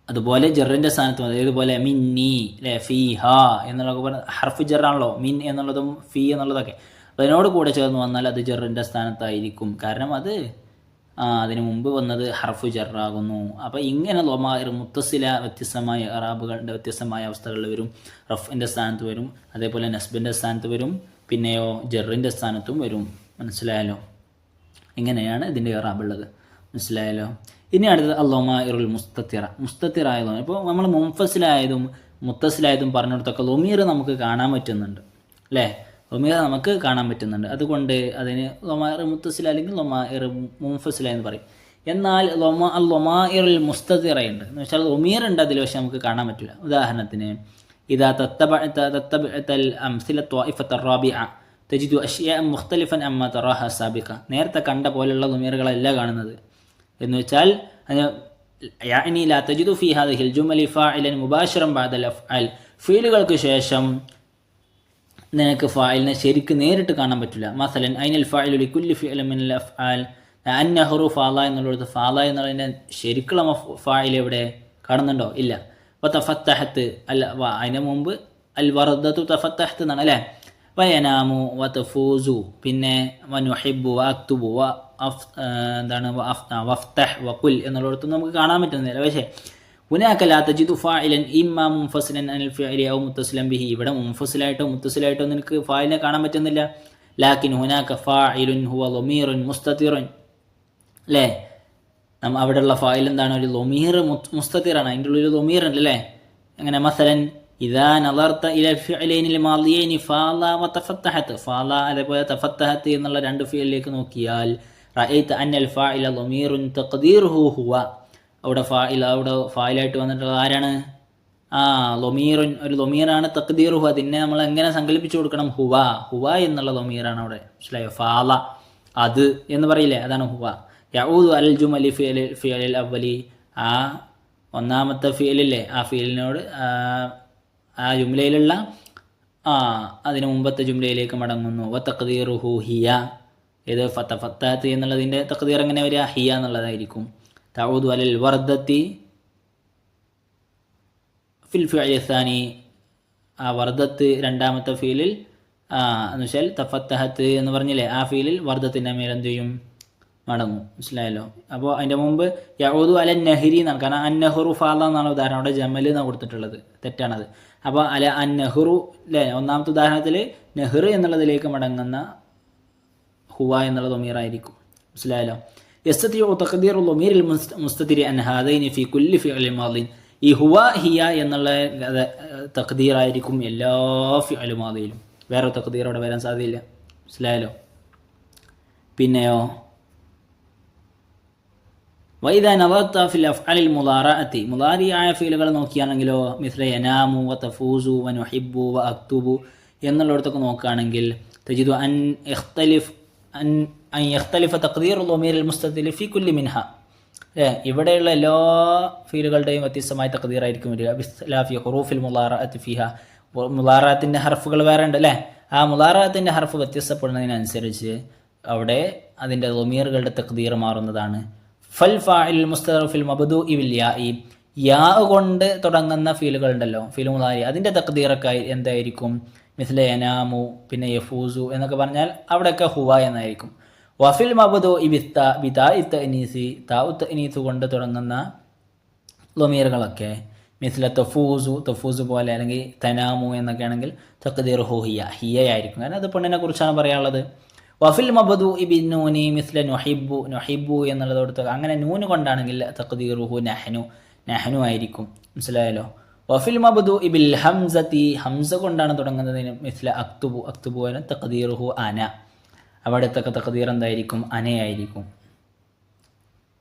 അതുപോലെ ജറിൻ്റെ സ്ഥാനത്തും അതേപോലെ മിന്നി അല്ലെ ഫീ ഹാ എന്നുള്ളതൊക്കെ പറഞ്ഞ ഹർഫ് ജറാണല്ലോ. മിൻ എന്നുള്ളതും ഫീ എന്നുള്ളതൊക്കെ അതിനോട് കൂടെ ചേർന്ന് വന്നാൽ അത് ജറിൻ്റെ സ്ഥാനത്തായിരിക്കും. കാരണം അത് അതിന് മുമ്പ് വന്നത് ഹർഫ് ജറാകുന്നു. അപ്പോൾ ഇങ്ങനെ ലമാഇർ മുത്തസില വ്യത്യസ്തമായ അറാബുകളുടെ വ്യത്യസ്തമായ അവസ്ഥകളിൽ വരും. റഫിൻ്റെ സ്ഥാനത്ത് വരും, അതേപോലെ നസ്ബിൻ്റെ സ്ഥാനത്ത് വരും, പിന്നെയോ ജറിൻ്റെ സ്ഥാനത്തും വരും. മനസ്സിലായല്ലോ? ഇങ്ങനെയാണ് ഇതിൻ്റെ ഇറാബുള്ളത്. മനസ്സിലായല്ലോ? ഇനി അടുത്തത് അൽ-ലമാഇറുൽ മുസ്തത്തിറായതും. ഇപ്പോൾ നമ്മൾ മുൻഫസിലായതും മുത്തസിലായതും പറഞ്ഞിടത്തൊക്കെ ലൊമീർ നമുക്ക് കാണാൻ പറ്റുന്നുണ്ട് അല്ലേ. ലൊമീർ നമുക്ക് കാണാൻ പറ്റുന്നുണ്ട്. അതുകൊണ്ട് അതിന് ലൊമാഇർ മുത്തസില അല്ലെങ്കിൽ ലൊമാഇർ മുൻഫസില എന്ന് പറയും. എന്നാൽ ലൊമാഇറുൽ മുസ്തത്തിറയുണ്ട് എന്ന് വെച്ചാൽ ലൊമീർ ഉണ്ട് അതിൽ, പക്ഷെ നമുക്ക് കാണാൻ പറ്റില്ല. ഉദാഹരണത്തിന് ഇദാ തത്തബഅൽ അംസില ത്വാഇഫത റാബിഅ തജിദു അഷ്യാഅ മുഖ്തലിഫൻ അമ്മാ തറാഹ സാബിഖ നേരത്തെ കണ്ട പോലെയുള്ള ലൊമീറുകളല്ല കാണുന്നത് എന്ന് വെച്ചാൽ യാനി ലാ തജിദു ഫീ ഹാദിഹിൽ ജുമലി ഫാഇലൻ മുബാശിറൻ ബഅദൽ അഫ്ആൽ ഫീലുകൾക്ക് ശേഷം നിനക്ക് ഫായിലിനെ ശരിക്ക് നേരിട്ട് കാണാൻ പറ്റില്ല. മസലൻ ഐനൽ ഫാഇലു ലികുല്ലി ഫിഅലിൻ മിനൽ അഫ്ആൽ അന്ന ഹുറൂഫ് ഫാല എന്നുള്ളത് ഫാല എന്നുള്ളതിൻ്റെ ശരിക്കുള്ള ഫായിൽ എവിടെ കാണുന്നുണ്ടോ? ഇല്ല. വതഫത്തഹത്ത് അല്ല, അതിന് മുമ്പ് അൽ വറദത്തു തഫത്തഹത്ത് എന്നാണ് അല്ലേ. വയനാമു വതഫൂസു പിന്നെ വനുഹിബു വഅക്തുബു എന്താണ് വഫ്തഹ് വഖുൽ എന്നുള്ളിടത്തൊന്നും നമുക്ക് കാണാൻ പറ്റുന്നില്ല. പക്ഷേ ഹുനാക ലാ തജിദു ഫാഇലൻ ഇമ്മാ മുൻഫസിലൻ അനിൽ ഫിഅലി ഔ മുത്തസിലൻ ബിഹി ഇവിടെ മുൻഫസിലായിട്ടോ മുത്തസിലായിട്ടോ നിനക്ക് ഫായിലിനെ കാണാൻ പറ്റുന്നില്ല. ലാകിൻ ഹുനാക ഫാഇലുൻ ഹുവ ലമീറുൻ മുസ്തതിറുൻ അല്ലേ. അവിടെയുള്ള ഫായിൽ എന്താണ്? ഒരു ലമീർ മുസ്തതിറാണ്, അതിൻ്റെ ഉള്ളിൽ ലമീർ ഉണ്ട് അല്ലേ. അങ്ങനെ മസലൻ ഇദാ നളർത ഇലൽ ഫിഅലൈനിൽ മാദിയൈനി ഫാല വതഫത്തഹത്ത് ഫാല അതേപോലെ തഫത്തഹത്ത് എന്നുള്ള രണ്ട് ഫിഅലിലേക്ക് നോക്കിയാൽ റഅയ്ത അന്നൽ ഫാഇല ലമീറുൻ തഖ്ദീറുഹു ഹുവ അവിടെ ഫായിലായിട്ട് വന്നിട്ടുള്ളത് ആരാണ്? ലൊമീറുൻ ഒരു ലൊമീറാണ്. തഖ്ദീറുഹു അതിനെ നമ്മൾ എങ്ങനെ സങ്കല്പിച്ചു കൊടുക്കണം? ഹുവ, ഹുവ എന്നുള്ള ലൊമീറാണ് അവിടെ. മനസ്സിലായോ? ഫാല അത് എന്ന് പറയില്ലേ, അതാണ് ഹുവ. യഊദു അൽ ജുമലി ഫിയലിൽ അവലി, ആ ഒന്നാമത്തെ ഫിയലില്ലേ, ആ ഫിയലിനോട് ആ ജുംലയിലുള്ള അതിന് മുമ്പത്തെ ജുംലയിലേക്ക് മടങ്ങുന്നു. വ തഖ്ദീറുഹു ഹിയ, ഇത് ഫത്താത്ത് എന്നുള്ളതിൻ്റെ തഖ്ദീർ എങ്ങനെ വരിക? ഹിയ എന്നുള്ളതായിരിക്കും. തഊദു അലൽ വർദത്തി ഫിൽ ഫിഅലി സാനി, ആ വർദത്ത് രണ്ടാമത്തെ ഫീലിൽ എന്ന് വെച്ചാൽ തഫത്തഹത്ത് എന്ന് പറഞ്ഞില്ലേ, ആ ഫീലിൽ വർദത്തിൻ്റെ മേൽ എന്ത് ചെയ്യും? മടങ്ങും. മനസ്സിലായല്ലോ? അപ്പോൾ അതിൻ്റെ മുമ്പ് യഊദു അല നഹരി എന്നാണ്. കാരണം അന്നഹുറു ഫാല എന്നാണ് ഉദാഹരണം, അവിടെ ജമൽ എന്നാണ് കൊടുത്തിട്ടുള്ളത്, തെറ്റാണത്. അപ്പോൾ അല അന്നഹുറു അല്ലേ, ഒന്നാമത്തെ ഉദാഹരണത്തിൽ നെഹ്റ് എന്നുള്ളതിലേക്ക് മടങ്ങുന്ന ഹുവ എന്നുള്ള ലൊമീറായിരിക്കും. മനസ്സിലായല്ലോ? യസ്തതിഉ തഖ്ദീറു ലൊമീറിൽ മുസ്തതിരി അൻ ഹാദൈനി ഫി കുല്ലി ഫിഅലിൻ മാദിൻ, ഈ ഹുവ ഹിയ എന്നുള്ള തഖ്ദീറായിരിക്കും എല്ലാ ഫിഅലി മാദിയിലും. വേറെ തഖ്ദീർ അവിടെ വരാൻ സാധ്യതയില്ല. മനസ്സിലായല്ലോ? പിന്നെയോ വൈദാ നവത്ത ഫിൽ അഫ്അലിൽ മുളാറഅത്തി, മുളാരിയായ ഫീലുകൾ നോക്കിയാണെങ്കിലോ മിസ്ല യനാമു വ തഫൂസു വ നുഹിബ്ബു വ അക്തുബു എന്നുള്ളിടത്തൊക്കെ നോക്കുകയാണെങ്കിൽ തജിദു അൻ യഖ്തലിഫ തഖ്ദീറു ലൊമീറിൽ മുസ്തതിരി ഫി കുല്ലി മിൻഹ, ഇവിടെയുള്ള എല്ലാ ഫീലുകളുടെയും വ്യത്യസ്തമായ തഖ്ദീറായിരിക്കും വരിക. ബിഖ്തിലാഫി ഹുറൂഫിൽ മുളാറഅത്തി ഫിഹ, മുളാറഅത്തിൻ്റെ ഹർഫുകൾ വേറെ ഉണ്ട് അല്ലേ, ആ മുളാറഅത്തിൻ്റെ ഹർഫ് വ്യത്യസ്തപ്പെടുന്നതിനനുസരിച്ച് അവിടെ അതിൻ്റെ ലൊമീറുകളുടെ തഖ്ദീർ മാറുന്നതാണ്. ഫൽ ഫാഇൽ മുസ്തറഫിൽ മബ്ദൂഇ ബിൽ യാഇ, യാ കൊണ്ട് തുടങ്ങുന്ന ഫീലുകൾ ഉണ്ടല്ലോ, ഫീൽ മുളാരി, അതിൻ്റെ തഖ്ദീറൊക്കെ എന്തായിരിക്കും? മിസ്ല യനാമു, പിന്നെ യഫൂസു എന്നൊക്കെ പറഞ്ഞാൽ അവിടെയൊക്കെ ഹുവ എന്നായിരിക്കും. വഫിൽ മബ്ദൂഇ ബിതാഇ തഅനീസി, താഉ തഅനീസ് കൊണ്ട് തുടങ്ങുന്ന ലൊമീറുകളൊക്കെ മിസ്ല തഫൂസു, തഫൂസു പോലെ, അല്ലെങ്കിൽ തനാമു എന്നൊക്കെ ആണെങ്കിൽ തഖ്ദീറുഹു ഹിയ, ഹിയയായിരിക്കും. കാരണം അത് പെണ്ണിനെ കുറിച്ചാണ് പറയാനുള്ളത്. വഫിൽ മബ്ദൂഇ ബിന്നൂനി മിസ്ല നുഹിബ്ബു, നുഹിബ്ബു എന്നുള്ളതോടത്ത് അങ്ങനെ നൂന് കൊണ്ടാണെങ്കിൽ തഖ്ദീറുഹു നഹ്നു, നഹ്നു ആയിരിക്കും. മനസ്സിലായല്ലോ? വഫിൽ മബ്ദൂഇ ബിൽ ഹംസതി, ഹംസ കൊണ്ടാണ് തുടങ്ങുന്നതിന് മിസ്ല അക്തുബു, അക്തുബു എന്ന തഖ്ദീറുഹു അന, അവിടുത്തെ തഖ്ദീർ എന്തായിരിക്കും? അനയായിരിക്കും.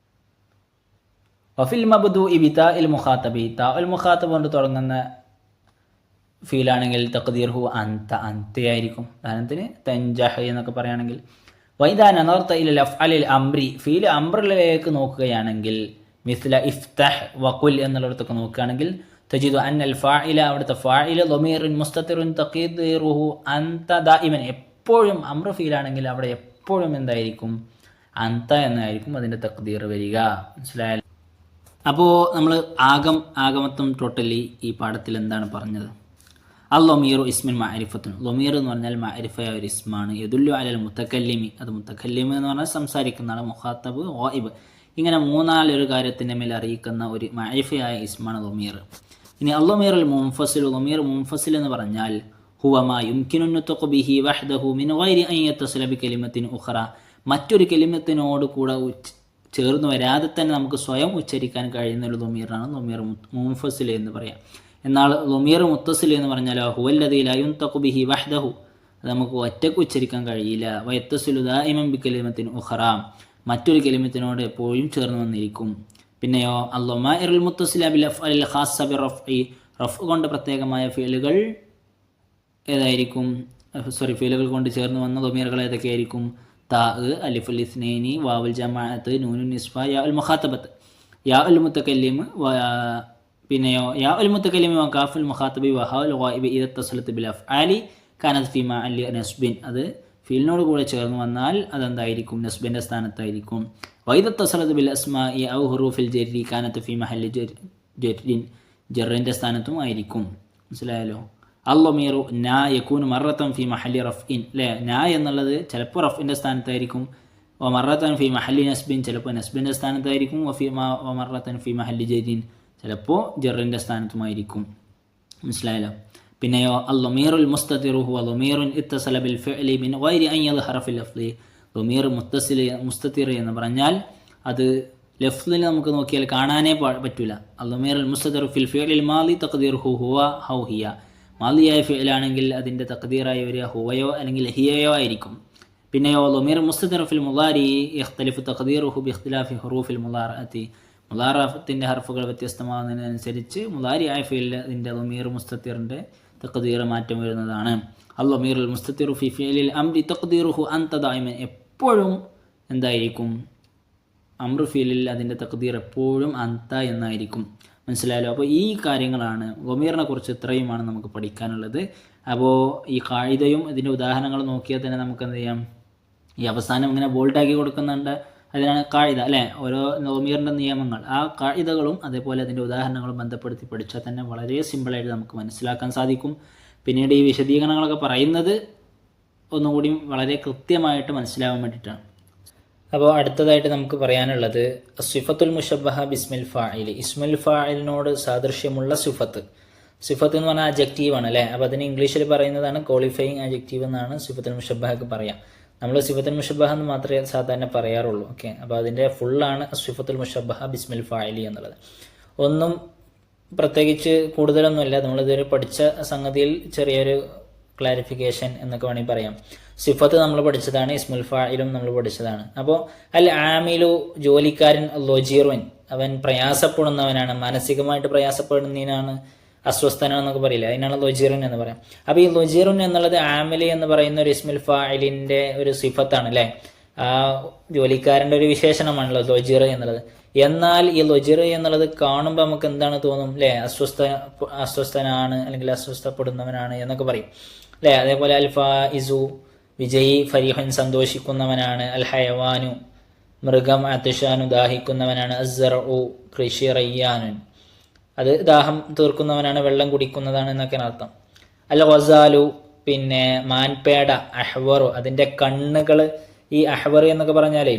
വഫിൽ മബ്ദൂഇ ബിതാഇൽ മുഖാതബി, താഉൽ മുഖാതബ് കൊണ്ട് തുടങ്ങുന്ന ഫീലാണെങ്കിൽ തഖ്ദീറുഹു അന്ത, അന്തയായിരിക്കും. ഉദാഹരണത്തിന് തൻജഹ് എന്നൊക്കെ പറയുകയാണെങ്കിൽ. വൈദാ നദർത ഇലൽ അഫ്അലിൽ അംരി, ഫീൽ അംറിലേക്ക് നോക്കുകയാണെങ്കിൽ മിസ്ല ഇഫ്തഹ് വഖുൽ എന്നുള്ളിടത്തൊക്കെ നോക്കുകയാണെങ്കിൽ തജിദു അന്നൽ ഫാഇല, അവിടുത്തെ ഫാഇല ലൊമീറുൻ മുസ്തതിറുൻ തഖ്ദീറുഹു അന്ത ദായിമൻ, എപ്പോഴും അംർ ഫീലാണെങ്കിൽ അവിടെ എപ്പോഴും എന്തായിരിക്കും? അന്ത എന്നായിരിക്കും അതിൻ്റെ തഖ്ദീർ വരിക. മനസ്സിലായാലും? അപ്പോൾ നമ്മൾ ആഗമത്വം ടോട്ടലി ഈ പാഠത്തിൽ എന്താണ് പറഞ്ഞത്? അൽ ലൊമീറു ഇസ്മിൻ മഅരിഫത്തുൻ, ലൊമീർ എന്ന് പറഞ്ഞാൽ മഅരിഫയ ഒരു ഇസ്മാണ്. യദുല്ലു അലൽ മുത്തക്കല്ലിമി, അത് മുത്തക്കല്ലിമി എന്ന് പറഞ്ഞാൽ സംസാരിക്കുന്നതാണ്. മുഖാത്തബ്, ഗായിബ്, ഇങ്ങനെ മൂന്നാലൊരു കാര്യത്തിൻ്റെ മേൽ അറിയിക്കുന്ന ഒരു മഅരിഫയായ ഇസ്മാണ് ലൊമീർ. ഇനി അൽ ലൊമീറുൽ മുൻഫസിൽ, ലൊമീർ മുൻഫസിൽ എന്ന് പറഞ്ഞാൽ ഹുവ മാ യുംകിനു നുത്ഖു ബിഹി വഹ്ദഹു മിൻ ഗൈരി അൻ യത്തസില ബി കലിമത്തിൻ ഉഖറ, മറ്റൊരു കലിമത്തിനോട് കൂടെ ചേർന്ന് വരാതെ തന്നെ നമുക്ക് സ്വയം ഉച്ചരിക്കാൻ കഴിയുന്ന ഒരു ലൊമീറാണ് ലൊമീർ മുൻഫസിൽ എന്ന് പറയാം. എന്നാൽ ലൊമീർ മുത്തസിൽ എന്ന് പറഞ്ഞാൽ ഹുവല്ലദീ ലാ യുൻതഖു ബിഹി വഹ്ദഹു, അത് നമുക്ക് ഒറ്റക്ക് ഉച്ചരിക്കാൻ കഴിയില്ല. വയത്തസിലു ദായിമൻ ബി കലിമത്തിൻ ഉഖറ, മറ്റൊരു കലിമത്തിനോട് എപ്പോഴും ചേർന്ന് വന്നിരിക്കും. പിന്നെയോ അൽ-ലൊമാഇറുൽ മുത്തസില ബിൽ അഫ്അലിൽ ഖാസ്സ ബി റഫ്ഇ, റഫ് കൊണ്ട് പ്രത്യേകമായ ഫീലുകൾ ഏതായിരിക്കും? ഫീലുകൾ കൊണ്ട് ചേർന്ന് വന്ന ലൊമീറുകൾ ഏതൊക്കെയായിരിക്കും? താ, അലിഫുൽ ഇസ്നൈനി, വാവുൽ ജമാഅത്ത്, നൂനുൻ നിസ്വ, യാ ഉൽ മുഖാത്തബത്ത്, യാ ഉൽ മുത്തകല്ലിം, പിന്നെയോ യാ ഉൽ മുത്തകല്ലിം വ കാഫുൽ മുഖാത്തബി വ ഹാഉൽ ഗായിബി ഇദ തസലത്ത് ബിൽ അഫ്ആലി കാനത് ഫീ മഅലി നസ്ബിൻ, അത് ഫീലിനോട് കൂടെ ചേർന്ന് വന്നാൽ അതെന്തായിരിക്കും? നസ്ബിൻ്റെ സ്ഥാനത്തായിരിക്കും. വൈദ തസലത്ത് ബിൽ അസ്മാഇ ഔ ഹുറൂഫിൽ ജർരി കാനത്ത് ഫീ മഹല്ലി ജർരിൻ, ജറിൻ്റെ സ്ഥാനത്തും ആയിരിക്കും. മനസ്സിലായല്ലോ? അൽ-ലൊമീറു നാ യകൂനു മറത്തൻ ഫി മഹല്ലി റഫ്ഇൻ, അല്ലേ? നാ എന്നുള്ളത് ചിലപ്പോൾ റഫ്ഇൻ്റെ സ്ഥാനത്തായിരിക്കും. വ മറത്തൻ ഫി മഹല്ലി നസ്ബിൻ, ചിലപ്പോൾ നസ്ബിൻ്റെ സ്ഥാനത്തായിരിക്കും. വ മറത്തൻ ഫി മഹല്ലി ജരിൻ, ചിലപ്പോൾ ജറിൻ്റെ സ്ഥാനത്തുമായിരിക്കും. മനസ്സിലായല്ലോ? പിന്നെയോ അൽ-ലൊമീറുൽ മുസ്തതിറു ഹുവ ലൊമീറുൻ ഇത്തസല ബിൽ ഫിഅലി മിൻ ഗൈരി അൻ യദ്ഹറ ഫിൽ ലഫ്ളി, ലൊമീർ മുസ്തതിർ എന്ന് പറഞ്ഞാൽ അത് ലഫ്ളിൽ നമുക്ക് നോക്കിയാൽ കാണാനേ പറ്റൂല. അൽ-ലൊമീറുൽ മുസ്തതിറു ഫിൽ ഫിഅലിൽ മാളി തഖ്ദീറുഹു ഹുവ ഹൗ ഹിയ, മാളിയായ ഫിഅലാണെങ്കിൽ അതിൻ്റെ തഖ്ദീറായി വരിക ഹുവയോ അല്ലെങ്കിൽ ഹിയയോ ആയിരിക്കും. പിന്നെയോ ലൊമീർ മുസ്തതിർ ഫിൽ മുളാരി യഖ്തലിഫു തഖ്ദീറുഹു ബിഖ്തിലാഫി ഹുറൂഫിൽ മുളാറഅത്തി, മുലാറഫത്തിൻ്റെ ഹർഫുകൾ വ്യത്യസ്തമാകുന്നതിനനുസരിച്ച് മുലാരിയായ ഫീലിൻ്റെ ലമീർ മുസ്തത്തിറിൻ്റെ തഖ്ദീർ മാറ്റം വരുന്നതാണ്. അൽ-ലമീറുൽ മുസ്തത്തിറു ഫി ഫിഅലിൽ അംരി തഖ്ദീറുഹു അൻത ദായിമൻ, എപ്പോഴും എന്തായിരിക്കും? അംറു ഫീലിൽ അതിൻ്റെ തഖ്ദീർ എപ്പോഴും അൻത എന്നായിരിക്കും. മനസ്സിലായല്ലോ? അപ്പോൾ ഈ കാര്യങ്ങളാണ് ലമീറിനെ കുറിച്ച് ഇത്രയുമാണ് നമുക്ക് പഠിക്കാനുള്ളത്. അപ്പോൾ ഈ ഖായിദയും ഇതിൻ്റെ ഉദാഹരണങ്ങൾ നോക്കിയാൽ തന്നെ നമുക്ക് എന്ത് ചെയ്യാം? ഈ അവസാനം ഇങ്ങനെ ബോൾഡാക്കി കൊടുക്കുന്നുണ്ട്, അതിനാണ് ഖായിദ അല്ലേ? ഓരോ ലമീറിൻ്റെ നിയമങ്ങൾ, ആ ഖായിദകളും അതേപോലെ അതിൻ്റെ ഉദാഹരണങ്ങളും ബന്ധപ്പെടുത്തി പഠിച്ചാൽ തന്നെ വളരെ സിമ്പിളായിട്ട് നമുക്ക് മനസ്സിലാക്കാൻ സാധിക്കും. പിന്നീട് ഈ വിശദീകരണങ്ങളൊക്കെ പറയുന്നത് ഒന്നുകൂടി വളരെ കൃത്യമായിട്ട് മനസ്സിലാവാൻ വേണ്ടിയിട്ടാണ്. അപ്പോൾ അടുത്തതായിട്ട് നമുക്ക് പറയാനുള്ളത് സിഫത്തുൽ മുഷബ്ബഹ ബിസ്മിൽ ഫാഇൽ, ഇസ്മുൽ ഫാഇലിനോട് സാദൃശ്യമുള്ള സിഫത്ത്. സിഫത്ത് എന്ന് പറഞ്ഞാൽ അഡ്ജക്റ്റീവാണ് അല്ലേ? അപ്പോൾ അതിന് ഇംഗ്ലീഷിൽ പറയുന്നതാണ് ക്വാളിഫയിങ് അഡ്ജക്റ്റീവ് എന്നാണ് സിഫത്തുൽ മുഷബ്ബഹക്ക് പറയാം. നമ്മൾ സിഫത്തുൽ മുഷബ്ബഹ എന്ന് മാത്രമേ സാധാരണ പറയാറുള്ളൂ. ഓക്കെ, അപ്പോൾ അതിൻ്റെ ഫുള്ളാണ് സിഫത്തുൽ മുഷബ്ബഹ ബിസ്മിൽ ഫാഇലി എന്നുള്ളത്. ഒന്നും പ്രത്യേകിച്ച് കൂടുതലൊന്നുമില്ല, നമ്മളിതുവരെ പഠിച്ച സംഗതിയിൽ ചെറിയൊരു ക്ലാരിഫിക്കേഷൻ എന്നൊക്കെ വേണമെങ്കിൽ പറയാം. സിഫത്ത് നമ്മൾ പഠിച്ചതാണ്, ഇസ്മുൽ ഫാഇലും നമ്മൾ പഠിച്ചതാണ്. അപ്പോൾ അൽ ആമിലു ജോലിക്കാരൻ, ലൊജീറുൻ അവൻ പ്രയാസപ്പെടുന്നവനാണ്, മാനസികമായിട്ട് പ്രയാസപ്പെടുന്നതിനാണ് അസ്വസ്ഥനാണെന്നൊക്കെ പറയില്ല, അതിനാണ് ലൊജീറുൻ എന്ന് പറയാം. അപ്പോൾ ഈ ലൊജീറുൻ എന്നുള്ളത് ആമിലി എന്ന് പറയുന്ന ഒരു ഇസ്മുൽ ഫാഇലിൻ്റെ ഒരു സിഫത്താണ് അല്ലേ? ആ ജോലിക്കാരൻ്റെ ഒരു വിശേഷണമാണല്ലോ ലൊജീർ എന്നുള്ളത്. എന്നാൽ ഈ ലൊജീർ എന്നുള്ളത് കാണുമ്പോൾ നമുക്ക് എന്താണ് തോന്നും അല്ലേ? അസ്വസ്ഥനാണ് അല്ലെങ്കിൽ അസ്വസ്ഥപ്പെടുന്നവനാണ് എന്നൊക്കെ പറയും അല്ലേ? അതേപോലെ അൽ ഫായിസു വിജയി, ഫരീഹൻ സന്തോഷിക്കുന്നവനാണ്, അൽ ഹയവാനു മൃഗം, അത്തിഷാനു ദാഹിക്കുന്നവനാണ്, അസ്സറു കൃഷി, റയ്യാനുൻ അത് ദാഹം തീർക്കുന്നവനാണ്, വെള്ളം കുടിക്കുന്നതാണ് എന്നൊക്കെയാണ് അർത്ഥം. അൽ ഗസാലു പിന്നെ മാൻപേട, അഹ്വറു അതിൻ്റെ കണ്ണുകൾ. ഈ അഹ്വർ എന്നൊക്കെ പറഞ്ഞാലേ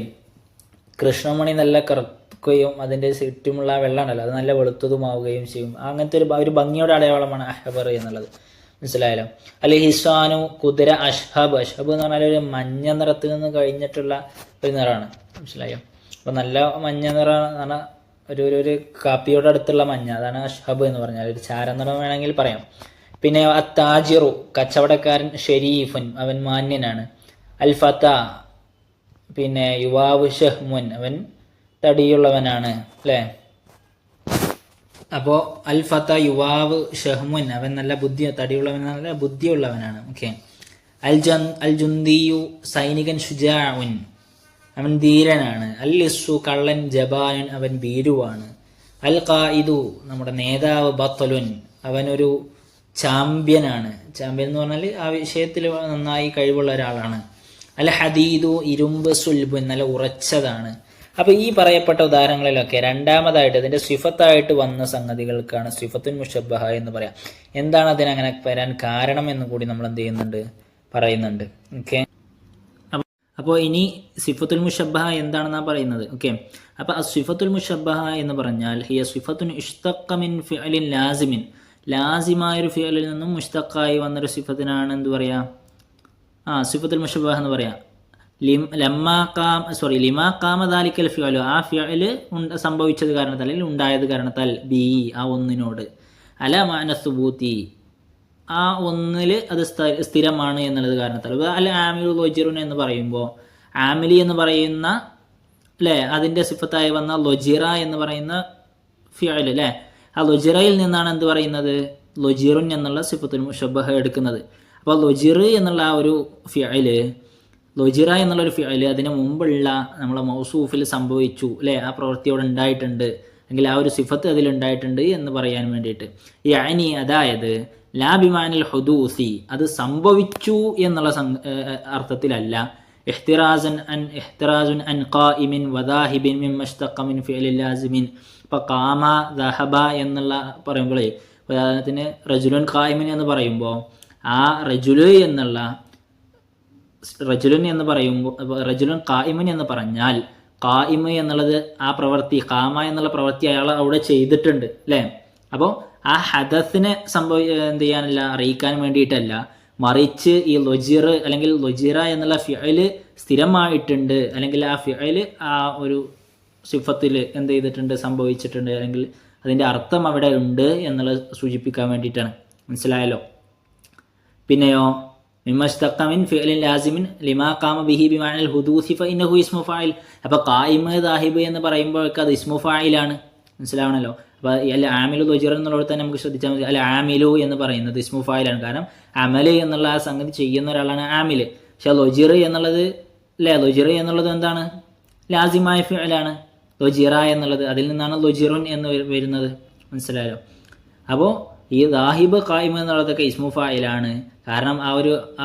കൃഷ്ണമണി നല്ല കറുക്കുകയും അതിൻ്റെ ചുറ്റുമുള്ള വെള്ളമാണല്ലോ അത് നല്ല വെളുത്തതുമാവുകയും ചെയ്യും. അങ്ങനത്തെ ഒരു ഭംഗിയുടെ അടയാളമാണ് അഹ്വർ എന്നുള്ളത്. മനസ്സിലായല്ലോ? അല്ലെ ഹിസാനു കുതിര, അഷ്ഹബ് എന്ന് പറഞ്ഞാൽ ഒരു മഞ്ഞ നിറത്തിൽ നിന്ന് കഴിഞ്ഞിട്ടുള്ള ഒരു നിറമാണ്. മനസ്സിലായോ? അപ്പോൾ നല്ല മഞ്ഞ നിറം എന്ന് പറഞ്ഞാൽ ഒരു കാപ്പിയോട് അടുത്തുള്ള മഞ്ഞ, അതാണ് അഷ്ഹബ് എന്ന് പറഞ്ഞാൽ ഒരു ചാരനിറം വേണമെങ്കിൽ പറയാം. പിന്നെ അത്താജിറു കച്ചവടക്കാരൻ, ഷെരീഫുൻ അവൻ മാന്യനാണ്, അൽ ഫത പിന്നെ യുവാവ്, ഷഹ്മുൻ അവൻ തടിയുള്ളവനാണ് അല്ലേ? അപ്പോൾ അൽ ഫത യുവാവ്, ഷഹ്മുൻ അവൻ നല്ല തടിയുള്ളവൻ, നല്ല ബുദ്ധിയുള്ളവനാണ്. ഓക്കെ. അൽ ജുന്ദിയു സൈനികൻ, ഷുജാഉൻ അവൻ ധീരനാണ്, അൽ ലിസ്സു കള്ളൻ, ജബാനുൻ അവൻ ഭീരുവാണ്, അൽ ഖായിദു നമ്മുടെ നേതാവ്, ബത്തലുൻ അവനൊരു ചാമ്പ്യനാണ്. ചാമ്പ്യൻ എന്ന് പറഞ്ഞാൽ ആ വിഷയത്തിൽ നന്നായി കഴിവുള്ള ഒരാളാണ്. അൽ ഹദീദു ഇരുമ്പ്, സുൽബുൻ നല്ല ഉറച്ചതാണ്. അപ്പോൾ ഈ പറയപ്പെട്ട ഉദാഹരണങ്ങളിലൊക്കെ രണ്ടാമതായിട്ട് അതിൻ്റെ സിഫത്തായിട്ട് വന്ന സംഗതികൾക്കാണ് സിഫത്തുൽ മുഷബ്ബഹ എന്ന് പറയാം. എന്താണ് അതിനങ്ങനെ വരാൻ കാരണം എന്ന് കൂടി നമ്മൾ എന്ത് ചെയ്യുന്നുണ്ട്, പറയുന്നുണ്ട്. ഓക്കെ. അപ്പോൾ ഇനി സിഫത്തുൽ മുഷബ്ബഹ എന്താണെന്നാണ് പറയുന്നത്. ഓക്കെ. അപ്പോൾ സിഫത്തുൽ മുഷബ്ബഹ എന്ന് പറഞ്ഞാൽ ഹിയ സിഫത്തുൻ ഇഷ്തഖ മിൻ ഫിഅലിൻ ലാസിമിൻ, ലാസിമായൊരു ഫിഅലിൽ നിന്നും മുഷ്തഖായി വന്നൊരു സിഫത്തിനാണ് എന്ത് പറയാ? സിഫത്തുൽ മുഷബ്ബഹ എന്ന് പറയാം. ലിമാ കാമ ദാലിക്കൽ ഫിഅലു ആ ഫിഅൽ സംഭവിച്ചത് കാരണത്താൽ അല്ലെങ്കിൽ ഉണ്ടായത് കാരണത്താൽ ബി ആ ഒന്നിനോട്, അല മഅന സുബൂതി ആ ഒന്നിൽ അത് സ്ഥിരമാണ് എന്നുള്ളത് കാരണത്താൽ. അല്ല ആമിലു ലൊജിറുൻ എന്ന് പറയുമ്പോൾ ആമിലി എന്ന് പറയുന്ന അല്ലേ അതിൻ്റെ സിഫത്തായി വന്ന ലൊജിറ എന്ന് പറയുന്ന ഫിഅൽ അല്ലേ, ആ ലൊജിറയിൽ നിന്നാണ് എന്ത് പറയുന്നത്, ലൊജിറുൻ എന്നുള്ള സിഫത്തുൽ മുഷബ്ബഹ എടുക്കുന്നത്. അപ്പോൾ ലൊജിർ എന്നുള്ള ആ ഒരു ഫിഅൽ, ലൊജിറ എന്നുള്ളൊരു ഫിഅൽ അതിന് മുമ്പുള്ള നമ്മളെ മൗസൂഫിൽ സംഭവിച്ചു അല്ലേ, ആ പ്രവൃത്തി അവിടെ ഉണ്ടായിട്ടുണ്ട് അല്ലെങ്കിൽ ആ ഒരു സിഫത്ത് അതിലുണ്ടായിട്ടുണ്ട് എന്ന് പറയാൻ വേണ്ടിയിട്ട്. യാനി അതായത് ലാ ബിമാനിൽ ഹുദൂസി അത് സംഭവിച്ചു എന്നുള്ള അർത്ഥത്തിലല്ല. ഇഹ്തിറാസുൻ അൻ ഖായിമിൻ വദാഹിബിൻ മിമ്മ ഇഷ്തഖ മിൻ ഫിഅലിൽ ലാസിമിൻ. ഇപ്പോൾ ഖാമ ദഹബ എന്നുള്ള പറയുമ്പോഴേ ഉദാഹരണത്തിന് റജുലുൻ ഖായിമിൻ എന്ന് പറയുമ്പോൾ ആ റജുലുൻ എന്ന് പറയുമ്പോൾ റജുലുൻ ഖായിമിൻ എന്ന് പറഞ്ഞാൽ ഖായിമ് എന്നുള്ളത് ആ പ്രവൃത്തി, ഖാമ എന്നുള്ള പ്രവൃത്തി അയാൾ അവിടെ ചെയ്തിട്ടുണ്ട് അല്ലേ. അപ്പോൾ ആ ഹദസിനെ എന്ത് ചെയ്യാനല്ല, അറിയിക്കാൻ വേണ്ടിയിട്ടല്ല, മറിച്ച് ഈ ലൊജിർ അല്ലെങ്കിൽ ലൊജിറ എന്നുള്ള ഫിഅല് സ്ഥിരമായിട്ടുണ്ട് അല്ലെങ്കിൽ ആ ഫിഅല് ആ ഒരു സിഫത്തിൽ എന്ത് ചെയ്തിട്ടുണ്ട്, സംഭവിച്ചിട്ടുണ്ട് അല്ലെങ്കിൽ അതിൻ്റെ അർത്ഥം അവിടെ ഉണ്ട് എന്നുള്ളത് സൂചിപ്പിക്കാൻ വേണ്ടിയിട്ടാണ്. മനസ്സിലായല്ലോ? പിന്നെയോ മിമ്മ ഇസ്തഖ മിൻ ഫിഅലിൻ ലാസിമിൻ ലിമാ ഖാമ ബിഹി ബിമഅനൽ ഹുദൂസി ഫഇന്നഹു ഇസ്മു ഫാഇൽ. അപ്പോൾ ഖായിമ് ദാഹിബ് എന്ന് പറയുമ്പോഴൊക്കെ അത് ഇസ്മു ഫായിലാണ്, മനസ്സിലാവണല്ലോ. അപ്പോൾ അല്ല ആമിലു ദുജർ എന്നുള്ളത് തന്നെ നമുക്ക് ശ്രദ്ധിച്ചാൽ മതി. അല്ല ആമിലു എന്ന് പറയുന്നത് ഇസ്മു ഫായിലാണ്. കാരണം അമല് എന്നുള്ള ആ സംഗതി ചെയ്യുന്ന ഒരാളാണ് ആമില്. പക്ഷെ ലൊജിർ എന്നുള്ളത് അല്ലേ, ലൊജിർ എന്നുള്ളത് എന്താണ്, ലാസിമായ ഫിഅലാണ്. ലൊജിറ എന്നുള്ളത് അതിൽ നിന്നാണ് ലൊജിറുൻ എന്ന് വരുന്നത്, മനസ്സിലായല്ലോ. അപ്പോൾ ഈ ദാഹിബ് ഖായിമ എന്നുള്ളതൊക്കെ ഇസ്മു ഫായിലാണ്. കാരണം ആ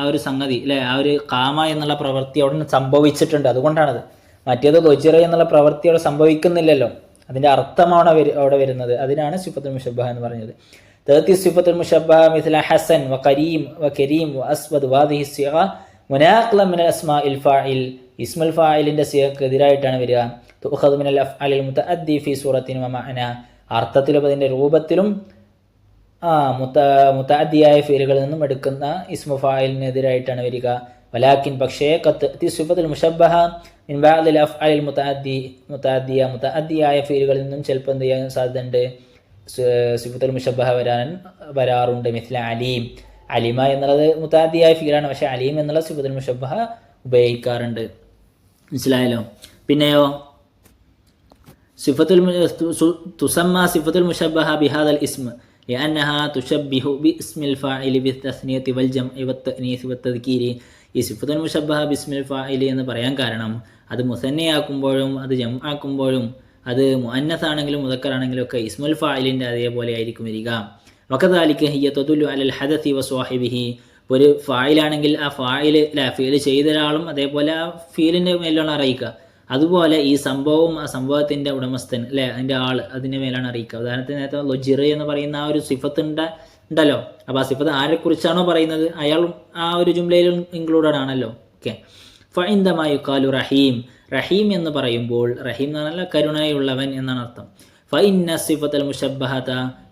ഒരു സംഗതി അല്ലേ, ആ ഒരു ഖാമ എന്നുള്ള പ്രവൃത്തി അവിടെ സംഭവിച്ചിട്ടുണ്ട്, അതുകൊണ്ടാണത്. മറ്റേത് ലൊജിറ എന്നുള്ള പ്രവൃത്തി അവിടെ സംഭവിക്കുന്നില്ലല്ലോ, അതിൻ്റെ അർത്ഥമാണ് അവിടെ വരുന്നത്. അതിനാണ് സിഫത്തുൽ മുശബ്ബഹ എന്ന് പറഞ്ഞത്. തഅതി സിഫത്തുൽ മുശബ്ബഹ മിസ്ല ഹസൻ വ കരീം വ കരീം വ അസ്വദ് വാദിഹി സിഗ മുനാഖല മിനൽ അസ്മാഇൽ ഫാഇൽ. ഇസ്മുൽ ഫാഇലിന്റെ സിഗക്ക് എതിരായിട്ടാണ് വരിക. തുഖദ് മിനൽ അഫ്അലിൽ മുതഅദ്ദി ഫീ സൂറത്തിൻ വ മഅന, അർത്ഥത്തിലും അതിന്റെ രൂപത്തിലും മുതഅദ്ദിയായ ഫീലുകളിൽ നിന്നും എടുക്കുന്ന ഇസ്മു ഫാഇലിനെതിരായിട്ടാണ് വരിക. വലാകിൻ പക്ഷേ ഖത്ത് സിഫത്തുൽ മുശബ്ബഹ മിൻ ബഅദിൽ അഫ്അലിൽ മുതഅദ്ദിയായ ഫീലുകളിൽ നിന്നും ചിലപ്പോൾ എന്ത് ചെയ്യാൻ സാധ്യതയുണ്ട്, സിഫത്തുൽ മുശബ്ബഹ വരാറുണ്ട്. മിസ്ല അലീം, അലിമ എന്നുള്ളത് മുതഅദ്ദിയായ ഫീലാണ്, പക്ഷേ അലീം എന്നുള്ള സിഫത്തുൽ മുശബ്ബഹ ഉപയോഗിക്കാറുണ്ട്, മനസ്സിലായല്ലോ. പിന്നെയോ തുസമ്മ സിഫത്തുൽ മുശബ്ബഹ ബിഹാദൽ ഇസ്മ لأنها تشبه باسم الفاعل بالتثنية والجمع والتأنيث والتذكير. ഈ സിഫത്തുൽ മുശബ്ബഹ ബിസ്മിൽ ഫാഇൽ എന്ന് പറയാൻ കാരണം അത് മുസന്നയാക്കുമ്പോഴും അത് ജംആക്കുമ്പോഴും അത് മുഅന്നസ് ആണെങ്കിലും മുദക്കർ ആണെങ്കിലും ഒക്കെ ഇസ്മുൽ ഫാഇലിൻ്റെ അതേപോലെ ആയിരിക്കും വരിക. വകദാലിക ഹിയ തദുല്ലു അലൽ ഹദസി വസ്വാഹിബിഹി. ഒരു ഫായിലാണെങ്കിൽ ആ ഫീൽ ചെയ്ത ഒരാളും അതേപോലെ ആ ഫീലിൻ്റെ മേലാണ് അറിയിക്കുക. അതുപോലെ ഈ സംഭവവും ആ സംഭവത്തിൻ്റെ ഉടമസ്ഥൻ അല്ലേ, അതിൻ്റെ ആൾ അതിൻ്റെ മേലാണ് അറിയിക്കുക. ഉദാഹരണത്തിന് നേരത്തെ ലൊജിർ എന്ന് പറയുന്ന ആ ഒരു സിഫത്ത് ഉണ്ടല്ലോ, അപ്പോൾ ആ സിഫത്ത് ആരെക്കുറിച്ചാണോ പറയുന്നത് അയാളും ആ ഒരു ജുംലയിൽ ഇൻക്ലൂഡഡ് ആണല്ലോ. ഓക്കെ. ഫഇൻദമാ യുഖാലു റഹീം, റഹീം എന്ന് പറയുമ്പോൾ റഹീം എന്ന് പറഞ്ഞാൽ കരുണയുള്ളവൻ എന്നാണ് അർത്ഥം. ഫഇന്ന സിഫത്തുൽ മുശബ്ബഹത,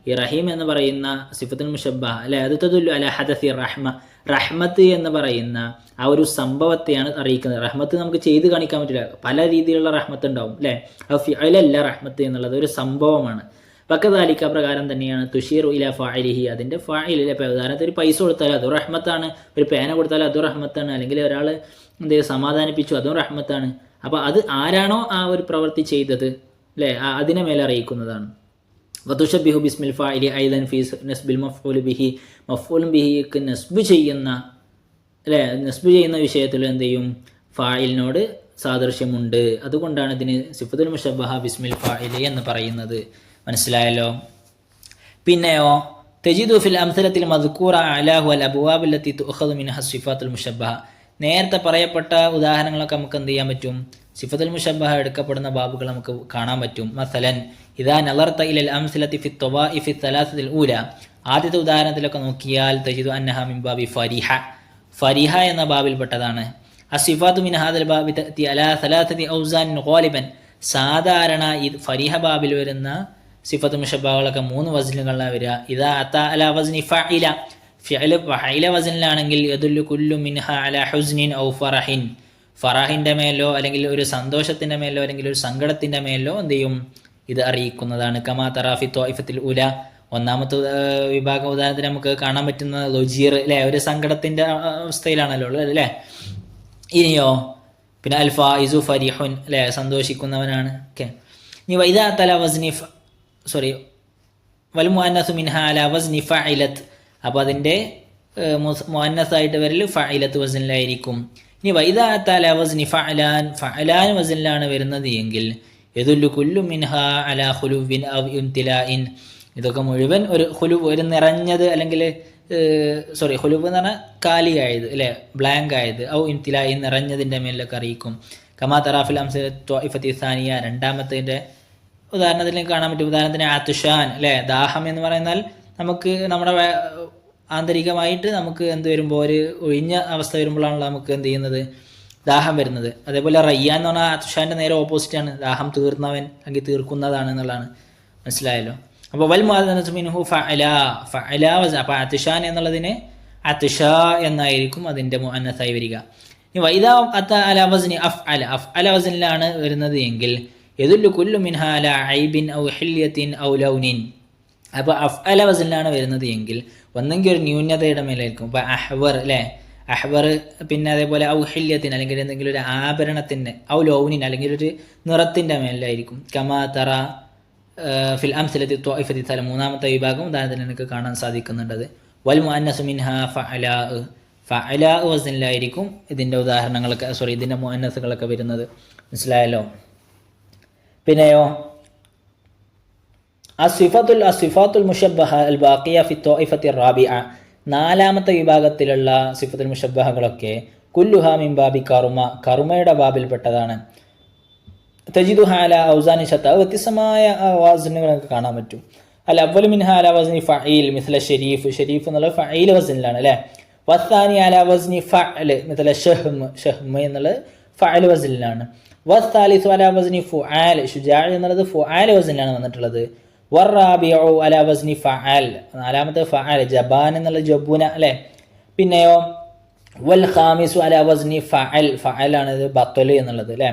ഈ റഹീം എന്ന് പറയുന്ന സിഫത്തുൽ മുശബ്ബഹ അല്ലെ, അത് തദുല്ലു അല ഹദസി റഹ്മ, റഹ്മത്ത് എന്ന് പറയുന്ന ആ ഒരു സംഭവത്തെയാണ് അറിയിക്കുന്നത്. റഹ്മത്ത് നമുക്ക് ചെയ്ത് കാണിക്കാൻ പറ്റില്ല, പല രീതിയിലുള്ള റഹ്മത്ത് ഉണ്ടാവും അല്ലേ. അത് ഫിഅലല്ല റഹ്മത്ത് എന്നുള്ളത് ഒരു സംഭവമാണ്. വകദാലിക പ്രകാരം തന്നെയാണ് തുഷീറു ഇല ഫാഇലിഹി, അതിൻ്റെ ഫാഇലിലെ ഉദാഹരണത്തിന് ഒരു പൈസ കൊടുത്താൽ അതും റഹ്മത്താണ്, ഒരു പേന കൊടുത്താൽ അതും റഹ്മത്താണ്, അല്ലെങ്കിൽ ഒരാൾ സമാധാനിപ്പിച്ചു അതും റഹ്മത്താണ്. അപ്പോൾ അത് ആരാണോ ആ ഒരു പ്രവൃത്തി ചെയ്തത് അല്ലേ, അതിനെ മേലെ അറിയിക്കുന്നതാണ്. വതുഷബിഹു ബിസ്മിൽ ഫാഇലി ഐദൻ ഫീ നസ്ബിൽ മഫ്ഊൽ ബിഹി, മഫ്ഊൽ ബിഹിക്ക് നസ്ബ് ചെയ്യുന്ന അല്ലേ, നസ്ബ് ചെയ്യുന്ന വിഷയത്തിൽ എന്ത് ചെയ്യും, ഫാഇലിനോട് സാദൃശ്യമുണ്ട്. അതുകൊണ്ടാണ് ഇതിന് സിഫത്തുൽ മുശബ്ബഹ ബിസ്മിൽ ഫാഇലി എന്ന് പറയുന്നത്, മനസ്സിലായല്ലോ. പിന്നെയോ തജിദു ഫിൽ അംസലത്തിൽ മദ്കൂറ അലാഹു അൽ അബ്വാബ് അല്ലത്തി തുഖദു മിൻഹ സിഫാത്തുൽ മുശബ്ബഹ. നേരത്തെ പറയപ്പെട്ട ഉദാഹരണങ്ങളൊക്കെ നമുക്ക് എന്ത് ചെയ്യാൻ പറ്റും, സിഫത്തുൽ മുശബ്ബഹ എടുക്കപ്പെടുന്ന ബാബുകൾ നമുക്ക് കാണാൻ പറ്റും. മസലൻ ഇദാ നളർത ഇലൽ അംസലത്തി ഫി ത്വവാഇഫി സലാസത്തിൽ ഊല, ആദ്യത്തെ ഉദാഹരണത്തിലൊക്കെ നോക്കിയാൽ തജിദു അന്നഹ മിൻ ബാബി ഫരിഹ, ഫരിഹ എന്ന ബാബിൽപ്പെട്ടതാണ്. അസിഫാത്തു മിൻ ഹാദൽ ബാബി തഅതി അലാ സലാസതി ഔസാൻ ഗാലിബൻ, സാധാരണ ഈ ഫരിഹ ബാബിൽ വരുന്ന സിഫത്തുൽ മുശബ്ബഹകളൊക്കെ 3 വസ്നുകളിലാണ് വരിക. ഇദാ അതാ അലാ വസ്നി ഫഇല, ഫിഅല് ഫഇല വസ്നിലാണെങ്കിൽ യദുല്ലു കുല്ലു മിൻഹ അലാ ഹുസ്നിൻ ഔ ഫറഹിൻ, ഫറാഹിൻ്റെ മേലോ അല്ലെങ്കിൽ ഒരു സന്തോഷത്തിൻ്റെ മേലോ അല്ലെങ്കിൽ ഒരു സങ്കടത്തിൻ്റെ മേലോ എന്ത് ചെയ്യും, ഇത് അറിയിക്കുന്നതാണ്. കമാ തറാഫി ത്വാഇഫത്തിൽ ഉല, ഒന്നാമത്തെ വിഭാഗം ഉദാഹരണത്തിന് നമുക്ക് കാണാൻ പറ്റുന്ന ലൊജീർ അല്ലേ, ഒരു സങ്കടത്തിൻ്റെ അവസ്ഥയിലാണല്ലോ ഉള്ളത് അല്ലേ. ഇനിയോ പിന്നെ അൽ ഫായിസു ഫരിഹുൻ അല്ലേ, സന്തോഷിക്കുന്നവനാണ്. ഓക്കെ. ഇനി വൈദാ തല വസ്നി വൽ മുഅന്നസു മിൻഹ അലാ വസ്നി ഫഇലത്ത്, അപ്പോൾ അതിൻ്റെ മുഅന്നസായിട്ട് വരൽ ഫഇലത്ത് വസ്നിലായിരിക്കും. ഇനി വൈദാ തല വസ്നി ഫഅലാൻ, ഫഅലാൻ വസ്നിലാണ് വരുന്നത് എങ്കിൽ യദുല്ലു കുല്ലു മിൻഹ അലാ ഖുലുവിൻ ഔ ഇംതിലാഇൻ, ഇതൊക്കെ മുഴുവൻ ഒരു ഖുലുവ്, ഒരു നിറഞ്ഞത് അല്ലെങ്കിൽ ഖുലുവ് എന്ന് പറഞ്ഞാൽ കാലിയായത് അല്ലേ, ബ്ലാങ്ക് ആയത്, ഔ ഇംതിലാഇൻ നിറഞ്ഞതിൻ്റെ മേലൊക്കെ അറിയിക്കും. കമാ തറാഫിൽ അംസലത്തി ത്വാഇഫത്തി സാനിയ, രണ്ടാമത്തതിൻ്റെ ഉദാഹരണത്തിൽ കാണാൻ പറ്റും. ഉദാഹരണത്തിന് ആതുഷാൻ അല്ലേ, ദാഹം എന്ന് പറയുന്നാൽ നമുക്ക് നമ്മുടെ ആന്തരികമായിട്ട് നമുക്ക് എന്ത് വരുമ്പോൾ ഒരു ഒഴിഞ്ഞ അവസ്ഥ വരുമ്പോഴാണല്ലോ നമുക്ക് എന്ത് ചെയ്യുന്നത്, ദാഹം വരുന്നത്. അതേപോലെ റയ്യാൻ എന്ന് പറഞ്ഞാൽ ആതുഷാൻ്റെ നേരെ ഓപ്പോസിറ്റാണ്, ദാഹം തീർന്നവൻ അല്ലെങ്കിൽ തീർക്കുന്നതാണ് എന്നുള്ളതാണ്, മനസ്സിലായല്ലോ. അപ്പോൾ വൽ മുഅന്നസു ഫഅല, ഫഅല അപ്പോൾ ആതുഷാൻ എന്നുള്ളതിന് ആതുഷ എന്നായിരിക്കും അതിൻ്റെ മുഅന്നസായി വരിക. ഇനി വൈദാ അത അല വസ്നി അഫ്അല, അഫ്അല വസ്നിലാണ് വരുന്നത് എങ്കിൽ യദുല്ലു കുല്ലു മിൻഹ അലാ ഐബിൻ ഔ ഹില്യത്തിൻ ഔ ലൗനിൻ, അപ്പോൾ അഫ്അല വസ്നിലാണ് വരുന്നത് എങ്കിൽ ഒന്നെങ്കിൽ ഒരു ന്യൂനതയുടെ മേലായിരിക്കും. ഇപ്പോൾ അഹ്വർ അല്ലേ, അഹ്ബർ പിന്നെ അതേപോലെ ഔ ഹില്യത്തിന് അല്ലെങ്കിൽ എന്തെങ്കിലും ഒരു ആഭരണത്തിന് ഔ ലൗനിന് അല്ലെങ്കിൽ ഒരു നിറത്തിൻ്റെ മേലായിരിക്കും. കമാ തറ ഫിൽ അംസലത്തി ത്വാഇഫത്തി തല മൂന്നാമത്തെ വിഭാഗം ഉദാഹരണത്തിന് എനിക്ക് കാണാൻ സാധിക്കുന്നുണ്ടത്. വൽ മുഅന്നസു മിൻഹ ഫഅലാ ഫഅലാ വസ്നിലായിരിക്കും ഇതിൻ്റെ ഉദാഹരണങ്ങളൊക്കെ ഇതിൻ്റെ മുഅന്നസുകളൊക്കെ വരുന്നത്. മനസ്സിലായല്ലോ? പിന്നെയോ അസിഫാത്തുൽ മുഷബ്ബഹ അൽ ബാഖിയ ഫി ത്വാഇഫത്തി റാബിഅ നാലാമത്തെ വിഭാഗത്തിലുള്ള സിഫത്തുൽ മുഷബ്ബഹകളൊക്കെ കുല്ലുഹ മിൻ ബാബി കറുമയുടെ ബാബിൽപ്പെട്ടതാണ്. തജിദുഹ അലാ ഔസാനി ശത്ത വ്യത്യസ്തമായ വസ്നുകൾ നമുക്ക് കാണാൻ പറ്റും. അൽ അവ്വലു മിൻഹ അലാ വസ്നി ഫഈൽ മിസ്ല ഷരീഫ് എന്നുള്ള ഫഈൽ വസ്നിലാണ് അല്ലേ. വസ്സാനി അലാ വസ്നി ഫഅൽ മിസ്ല ഷഹ്മ എന്നുള്ളത് ഫഅൽ വസ്നിലാണ്. വസ്സാലിസു അലാ വസ്നി ഫുആൽ ശുജാ എന്നുള്ളത് ഫുആൽ വസ്നിലാണ് വന്നിട്ടുള്ളത്. വറാബിഉ അലാ വസ്നി ഫഅൽ നാലാമത്തെ ഫഅൽ ജബാൻ എന്നുള്ള ജബൂന അല്ലേ. പിന്നെയോ വൽ ഖാമിസു അലാ വസ്നി ഫഅൽ ആണ് ബഖൽ എന്നുള്ളത് അല്ലേ.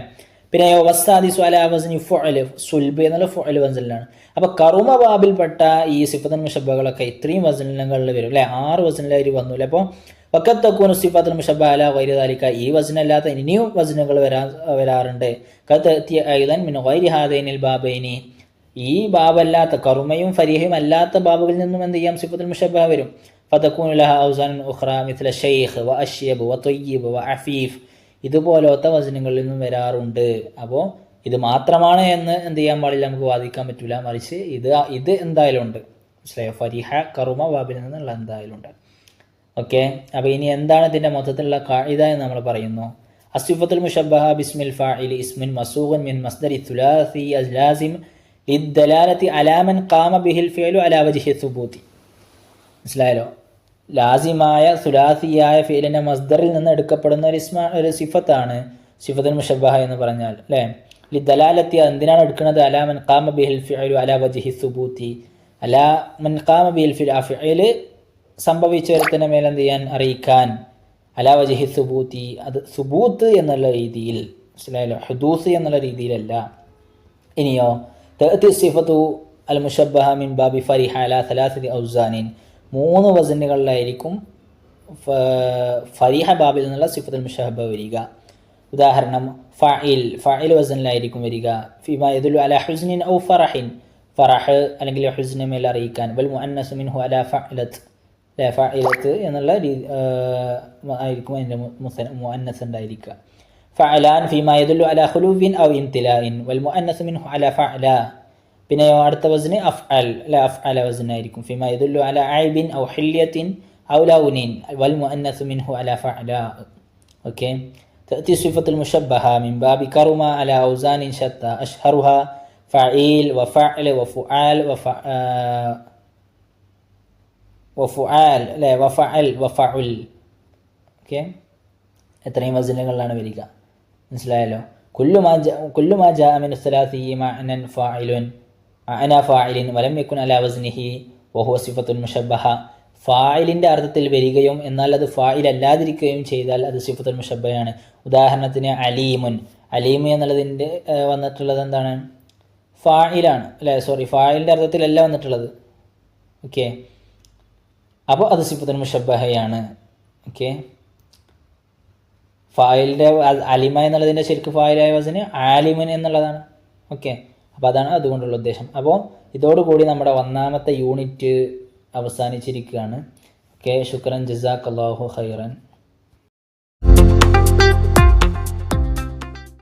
പിന്നെയോ വസ്സാദിസു അലാ വസ്നി ഫുഅൽ സുൽബ് എന്നുള്ള ഫുഅൽ വസ്നിലാണ്. അപ്പോൾ കറുമ ബാബിൽപ്പെട്ട ഈ സിഫത്തുൽ മുഷബ്ബഹകളൊക്കെ ഇത്രയും വസ്നുകളിൽ വരും അല്ലേ. 6 വസ്നുകളിൽ വന്നു അല്ലേ. അപ്പോൾ വഖത്ത് തകൂനു സിഫത്തുൽ മുഷബ്ബഹ അലാ ഗൈരി ദാലിക ഈ വസ്നല്ലാത്ത ഇനിയും വസ്നുകൾ വരാറുണ്ട്. ഖദ് അയ്ദൻ മിൻ ഗൈരി ഹാദൈനിൽ ബാബൈനി ഈ ബാബല്ലാത്ത കറുമയും ഫരീഹയും അല്ലാത്ത ബാബുകളിൽ നിന്നും എന്ത് ചെയ്യാം സിഫത്തുൽ മുഷബ്ബഹ വരും. ഫതകൂനു ലഹ ഔസാൻ ഉഖ്റ മിസ്ല ഷൈഖ് വ അശ്യബ് വ തയ്യിബ് വ അഫീഫ് ഇതുപോലത്തെ വചനങ്ങളിൽ നിന്നും വരാറുണ്ട്. അപ്പോൾ ഇത് മാത്രമാണ് എന്ന് എന്ത് ചെയ്യാൻ പാടില്ല, നമുക്ക് വാദിക്കാൻ പറ്റില്ല. മറിച്ച് ഇത് എന്തായാലും ഉണ്ട്. മനസ്സിലായോ? ഫരിഹ കറുമ ബാബിൽ നിന്നുള്ള എന്തായാലും ഉണ്ട്. ഓക്കെ. അപ്പോൾ ഇനി എന്താണ് ഇതിൻ്റെ മൊത്തത്തിലുള്ള ഖാഇദ എന്ന് നമ്മൾ പറയുന്നു. അസിഫത്തുൽ മുഷബ്ബഹ ബിസ്മിൽ ഫാഇൽ ഇസ്മിൻ മസൂഗൻ മിൻ മസ്ദരി സുലാസി അസ്ലാസിം ലിദ്ദലാലത്തി അലാ മൻ ഖാമ ബിഹിൽ ഫിഅലു അലാ വജ്ഹി സുബൂതി. മനസ്സിലായല്ലോ? ലാസിമായ സുലാസിയായ ഫിഅലിൻ്റെ മസ്ദറിൽ നിന്ന് എടുക്കപ്പെടുന്ന ഒരു സിഫത്താണ് സിഫത്തുൽ മുഷബ്ബഹ എന്ന് പറഞ്ഞാൽ അല്ലേ. ലിദ്ദലാലത്തി എന്തിനാണ് എടുക്കുന്നത്? അലാ മൻ ഖാമ ബിഹിൽ ഫിഅലു അലാ വജ്ഹി സുബൂതി അലാ മൻ ഖാമ ബിഹിൽ ഫിഅൽ ആ ഫിഅൽ സംഭവിച്ചവരത്തിൻ്റെ മേലെ എന്ത് ചെയ്യാൻ അറിയിക്കാൻ അലാ വജ്ഹി സുബൂതി അത് സുബൂത്ത് എന്നുള്ള രീതിയിൽ. മനസ്സിലായല്ലോ? ഹുദൂസ് എന്നുള്ള രീതിയിലല്ല. ഇനിയോ തഅതി സിഫത്തു അൽ മുഷബ്ബഹ മിൻ ബാബി ഫരിഹ അലാ സലാസതി ഔസാനിൻ 3 വസനുകളിലായിരിക്കും ഫരിഹ ബാബിൽ നിന്നുള്ള സിഫത്തുൽ മുഷബ്ബഹ വരിക. ഉദാഹരണം ഫാഇൽ വസനിലായിരിക്കും വരിക. ഫിമാ യദുല്ലു അലാ ഹുസ്നിൻ ഔ ഫറഹിൻ ഫറഹ് അല്ലെങ്കിൽ ഹുസ്നെ മേൽ അറിയിക്കാൻ. വൽ മുഅന്നസു മിൻഹു അലാ ഫഅലത്ത് എന്നുള്ള ആയിരിക്കും അതിൻ്റെ മുഅന്നസ് ഉണ്ടായിരിക്കുക. ഫഅലാൻ ഫിമാ യദുല്ലു അലാ ഖുലൂബിൻ ഔ ഇംതിലാഇൻ വൽ മുഅന്നസു മിൻഹു അലാ ഫഅല. പിന്നെ അടുത്ത വസ്ന് അഫ്അൽ അഫ്അല വസ്നായിരിക്കും. ഫിമാ യദുല്ലു അലാ ഐബിൻ ഔ ഹില്യത്തിൻ ഔ ലൗനിൻ വൽ മുഅന്നസു മിൻഹു അലാ ഫഅല. ഓക്കെ. തഅതി സിഫത്തുൽ മുഷബ്ബഹ മിൻ ബാബി കറുമ അലാ ഔസാനിൻ ശത്ത അഷ്ഹറുഹ ഫഈൽ വഫഅൽ വഫുആൽ വഫുആൽ അല്ലേ വഫഅൽ വഫഉൽ. ഓക്കെ. എത്രയും വസ്നുകളിലാണ് വരിക. മനസ്സിലായല്ലോ? കുല്ലു മാ ജാഅ മിൻ അസ്സലാത്തി മഅനൻ ഫാഇലുൻ അന ഫാഇലിൻ വലം യകുൻ അലാ വസ്നിഹി വഹുവ സിഫത്തുൽ മുഷബ്ബഹ ഫാഇലിൻ്റെ അർത്ഥത്തിൽ വരികയും എന്നാൽ അത് ഫാഇൽ അല്ലാതിരിക്കുകയും ചെയ്താൽ അത് സിഫത്തുൽ മുഷബ്ബഹയാണ്. ഉദാഹരണത്തിന് അലീമുൻ എന്നുള്ളതിൻ്റെ വന്നിട്ടുള്ളത് എന്താണ്? ഫാഇലാണ് അല്ലേ. ഫാഇലിൻ്റെ അർത്ഥത്തിലല്ല വന്നിട്ടുള്ളത്. ഓക്കെ. അപ്പോൾ അത് സിഫത്തുൽ മുഷബ്ബഹയാണ്. ഓക്കെ. ഫായിലിൻ്റെ അലിമ എന്നുള്ളതിൻ്റെ ശരിക്കും ഫായിലായ വസന് ആലിമൻ എന്നുള്ളതാണ്. ഓക്കെ. അപ്പോൾ അതാണ് അതുകൊണ്ടുള്ള ഉദ്ദേശം. അപ്പോൾ ഇതോടുകൂടി നമ്മുടെ 1ാമത്തെ യൂണിറ്റ് അവസാനിച്ചിരിക്കുകയാണ്. ഓക്കെ. ശുക്രൻ ജസാക്കല്ലാഹു ഖൈറൻ.